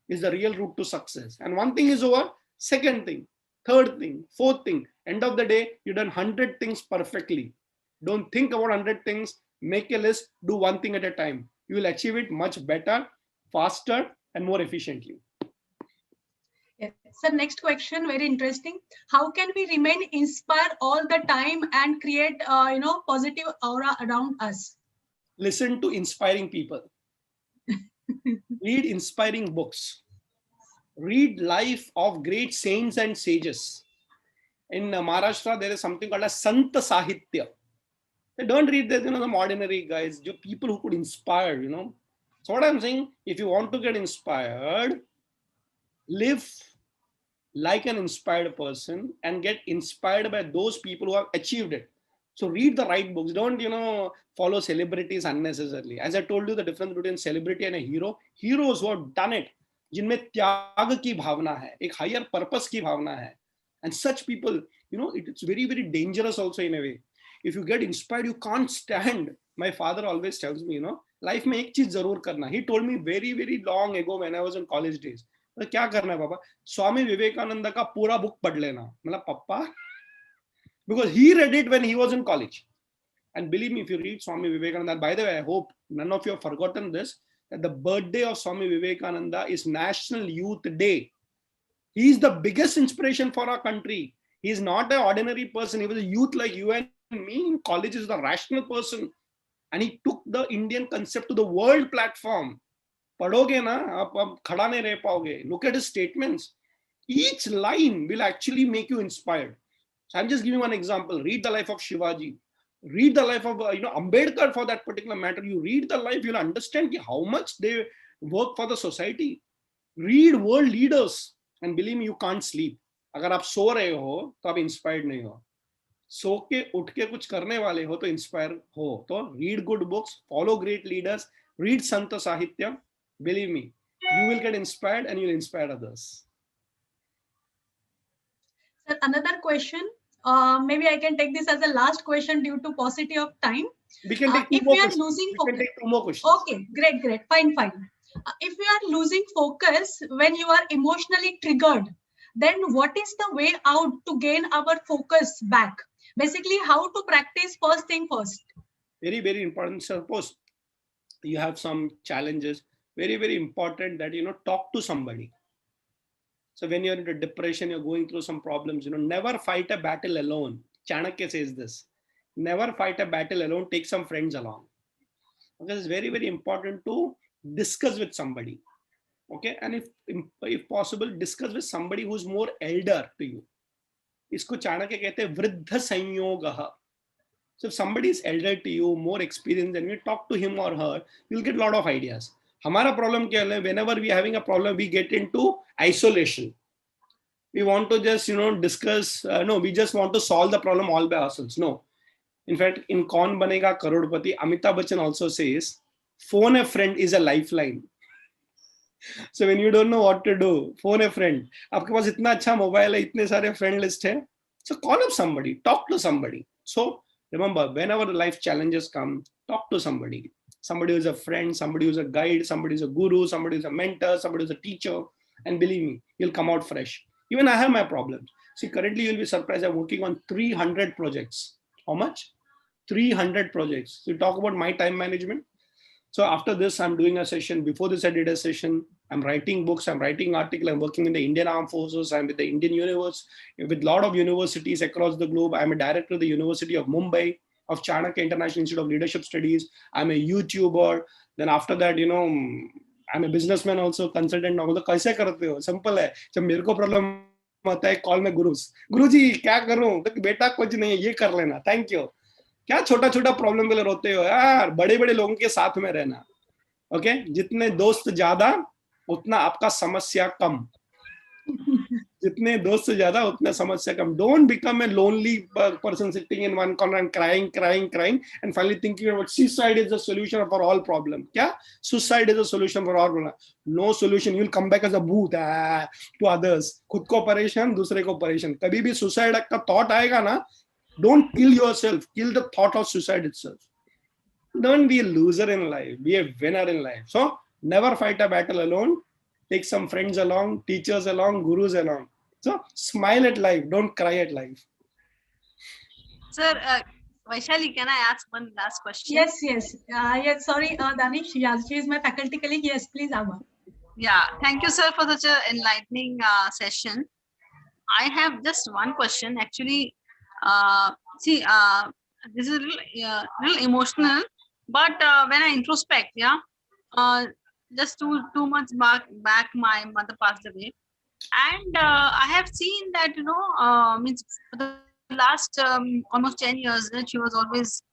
is the real route to success. And one thing is over, second thing, third thing, fourth thing. End of the day, you've done 100 things perfectly. Don't think about 100 things. Make a list, do one thing at a time. You will achieve it much better, faster, and more efficiently. Yes. So next question, very interesting. How can we remain inspired all the time and create, positive aura around us? Listen to inspiring people. Read inspiring books. Read life of great saints and sages. In Maharashtra, there is something called a Sant Sahitya. Don't read the ordinary guys, people who could inspire, So what I'm saying, if you want to get inspired, live like an inspired person and get inspired by those people who have achieved it. So read the right books. Don't, follow celebrities unnecessarily. As I told you, the difference between celebrity and a hero, heroes who have done it, जिनमें त्याग की भावना है, एक higher purpose की भावना है. And such people, it's very, very dangerous also in a way. If you get inspired, you can't stand. My father always tells me, life में एक चीज जरूर करना. He told me very, very long ago when I was in college days. क्या करना है पापा? स्वामी विवेकानंद का पूरा बुक पढ़ लेना. मतलब पापा, because he read it when he was in college. And believe me, if you read Swami Vivekananda, by the way, I hope none of you have forgotten this. that the birthday of Swami Vivekananda is National Youth Day. He is the biggest inspiration for our country. He is not an ordinary person. He was a youth like you and me in college. Is the rational person. And he took the Indian concept to the world platform. पढ़ोगे ना आप अब खड़ा नहीं रह पाओगे. Look at his statements. Each line will actually make you inspired. So I'm just giving one example. Read the life of Shivaji. Read the life of Ambedkar for that particular matter. You read the life, you'll understand how much they work for the society. Read world leaders and believe me, you can't sleep. अगर आप सो रहे हो तो आप inspired नहीं हो. सो के उठ के कुछ करने वाले हो तो इंस्पायर हो. तो read good books, follow great leaders, read संत साहित्य. Believe me, you will get inspired and you'll inspire others. Sir, another question. Maybe I can take this as a last question due to paucity of time. We can take two more questions. We can take two more questions. Okay, great. Fine. If we are losing focus when you are emotionally triggered, then what is the way out to gain our focus back? Basically, how to practice first thing first. Very, very important. Suppose you have some challenges. Very, very important that, talk to somebody. So when you're into depression, you're going through some problems, never fight a battle alone. Chanakya says this. Never fight a battle alone. Take some friends along. Okay, it's very, very important to discuss with somebody. Okay, and if possible, discuss with somebody who's more elder to you. इसको चाणक्य कहते हैं वृद्ध संयोगः. So if somebody is elder to you, more experienced, and you talk to him or her, you'll get a lot of ideas. हमारा problem क्या है? Whenever we are having a problem, we get into isolation. We want to just, discuss. No, we just want to solve the problem all by ourselves. No. In fact, in Kaun Banega Karodpati, Amitabh Bachchan also says, phone a friend is a lifeline. So when you don't know what to do, phone a friend. आपके पास इतना अच्छा mobile है, इतने सारे friend list है. So call up somebody, talk to somebody. So remember, whenever the life challenges come, talk to somebody. Somebody who's a friend, somebody who's a guide, somebody who's a guru, somebody who's a mentor, somebody who's a teacher. And believe me, you'll come out fresh. Even I have my problems. See, currently you'll be surprised I'm working on 300 projects. How much? 300 projects. So you talk about my time management. So after this, I'm doing a session. Before this, I did a session. I'm writing books. I'm writing articles. I'm working in the Indian Armed Forces. I'm with the Indian Universe, with a lot of universities across the globe. I'm a director of the University of Mumbai, of Chanakya International Institute of Leadership Studies. I'm a YouTuber. Then after that, I'm a businessman also, consultant. मतलब कैसे करते हो? Simple है. जब मेरे को problem होता है, call में गुरुजी क्या करूं? तो बेटा कुछ नहीं है, ये कर लेना. Thank you. क्या छोटा छोटा प्रॉब्लम के लिए रोते हो यार? बड़े बड़े लोगों के साथ में रहना. ओके, जितने दोस्त ज्यादा उतना आपका समस्या कम. जितने दोस्त ज्यादा उतना समस्या कम. Don't become a lonely person sitting in one corner and crying and finally thinking about suicide is the solution for all problem. क्या? Suicide is a solution for all problem. No solution. You'll come back as a booth to others. खुद को परेशान, दूसरे को परेशान. कभी भी suicide का thought आएगा ना, don't kill yourself. Kill the thought of suicide itself. Don't be a loser in life. Be a winner in life. So never fight a battle alone. Take some friends along, teachers along, gurus along. So smile at life. Don't cry at life. Sir, Vaishali, can I ask one last question? Yes. Yes. Sorry, Danish. Yeah, she is my faculty colleague. Yes, please, Abha. Yeah. Thank you, sir, for such an enlightening session. I have just one question. Actually, this is a little emotional, but when I introspect, just two months back, my mother passed away, and I have seen that means for the last almost 10 years that she was always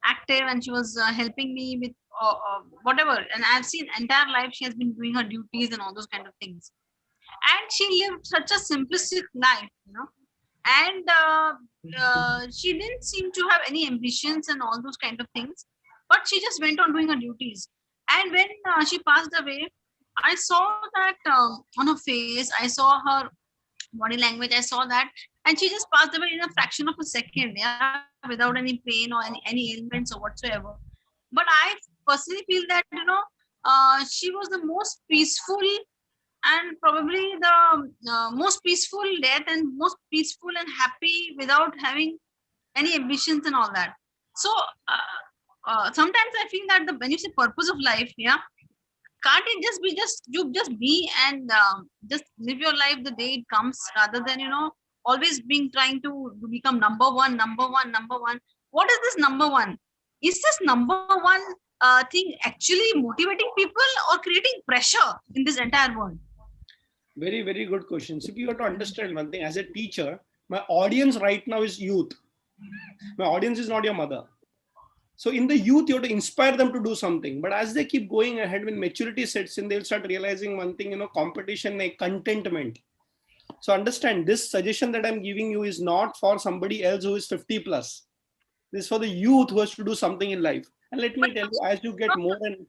active and she was helping me with whatever, and I've seen entire life she has been doing her duties and all those kind of things, and she lived such a simplistic life, and she didn't seem to have any ambitions and all those kind of things, but she just went on doing her duties. And when she passed away, I saw that on her face, I saw her body language, I saw that, and she just passed away in a fraction of a second, without any pain or any ailments or whatsoever. But I personally feel that she was the most peaceful and probably the most peaceful death and most peaceful and happy without having any ambitions and all that. So sometimes I feel that when you say purpose of life, Can't it just be you just be and just live your life the day it comes, rather than always being trying to become number one, number one, number one? What is this number one? Is this number one thing actually motivating people or creating pressure in this entire world? Very, very good question. So you have to understand one thing. As a teacher, my audience right now is youth. My audience is not your mother. So in the youth, you have to inspire them to do something. But as they keep going ahead, when maturity sets in, they'll start realizing one thing, competition, contentment. So understand, this suggestion that I'm giving you is not for somebody else who is 50 plus. This is for the youth who has to do something in life. And let me tell you, as you get more and...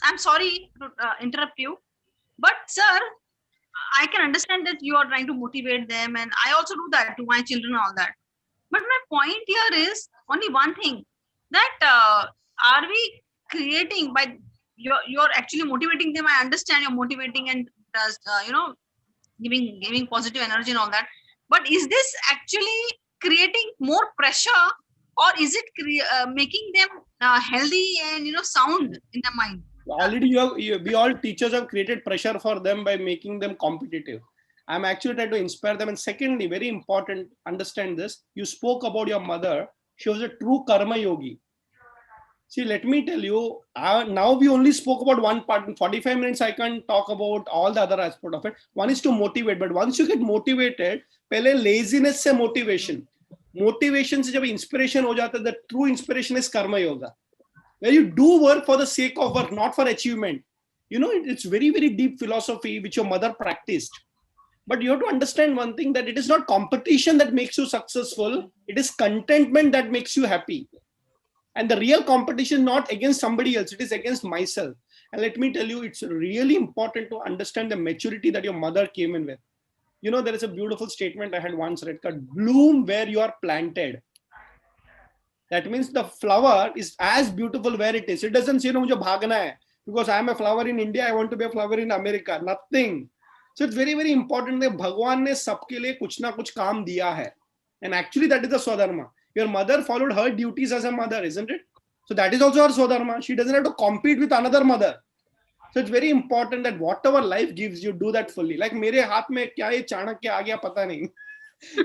I'm sorry to interrupt you, but sir, I can understand that you are trying to motivate them, and I also do that to my children, all that. But my point here is only one thing, that are we creating by you're actually motivating them? I understand you're motivating and does giving positive energy and all that. But is this actually creating more pressure, or is it making them healthy and sound in their mind? Already we all teachers have created pressure for them by making them competitive. I'm actually trying to inspire them. And secondly, very important, understand this. You spoke about your mother. She was a true karma yogi. See, let me tell you, now we only spoke about one part. In 45 minutes, I can't talk about all the other aspect of it. One is to motivate, but once you get motivated, पहले laziness से motivation. Motivation से जब inspiration हो जाता है, the true inspiration is karma yoga, where you do work for the sake of work, not for achievement. It's very, very deep philosophy which your mother practiced. But you have to understand one thing, that it is not competition that makes you successful. It is contentment that makes you happy. And the real competition not against somebody else, it is against myself. And let me tell you, it's really important to understand the maturity that your mother came in with. There is a beautiful statement I had once read called, bloom where you are planted. That means the flower is as beautiful where it is. It doesn't say, mujhe bhagna hai. Because I am a flower in India, I want to be a flower in America. Nothing. So it's very, very important that Bhagwan ne sabke liye kuch na kuch kaam diya hai. And actually that is the Swadharma. Your mother followed her duties as a mother, isn't it? So that is also her Swadharma. She doesn't have to compete with another mother. So it's very important that whatever life gives you, do that fully. Like mere haath mein kya ye Chanakya aa gaya, pata nahi.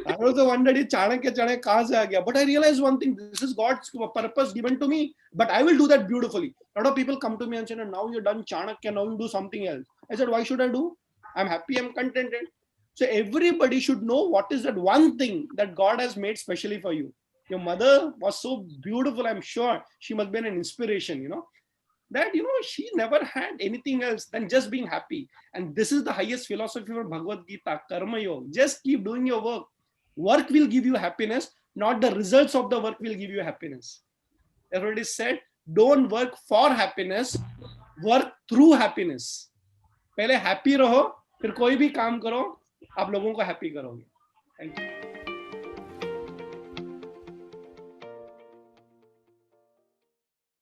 I also wondered, Chanakya kahan se aa gaya? But I realized one thing, this is God's purpose given to me, but I will do that beautifully. A lot of people come to me and say, now you're done Chanakya, now you do something else. I said, why should I do? I'm happy, I'm contented. So everybody should know what is that one thing that God has made specially for you. Your mother was so beautiful, I'm sure she must be an inspiration, that, she never had anything else than just being happy. And this is the highest philosophy for Bhagavad Gita, Karma Yoga. Just keep doing your work. Work will give you happiness, not the results of the work will give you happiness. Therefore it is said, don't work for happiness, work through happiness. पहले happy रहो, फिर कोई भी काम करो, आप लोगों को happy करोगे. Thank you.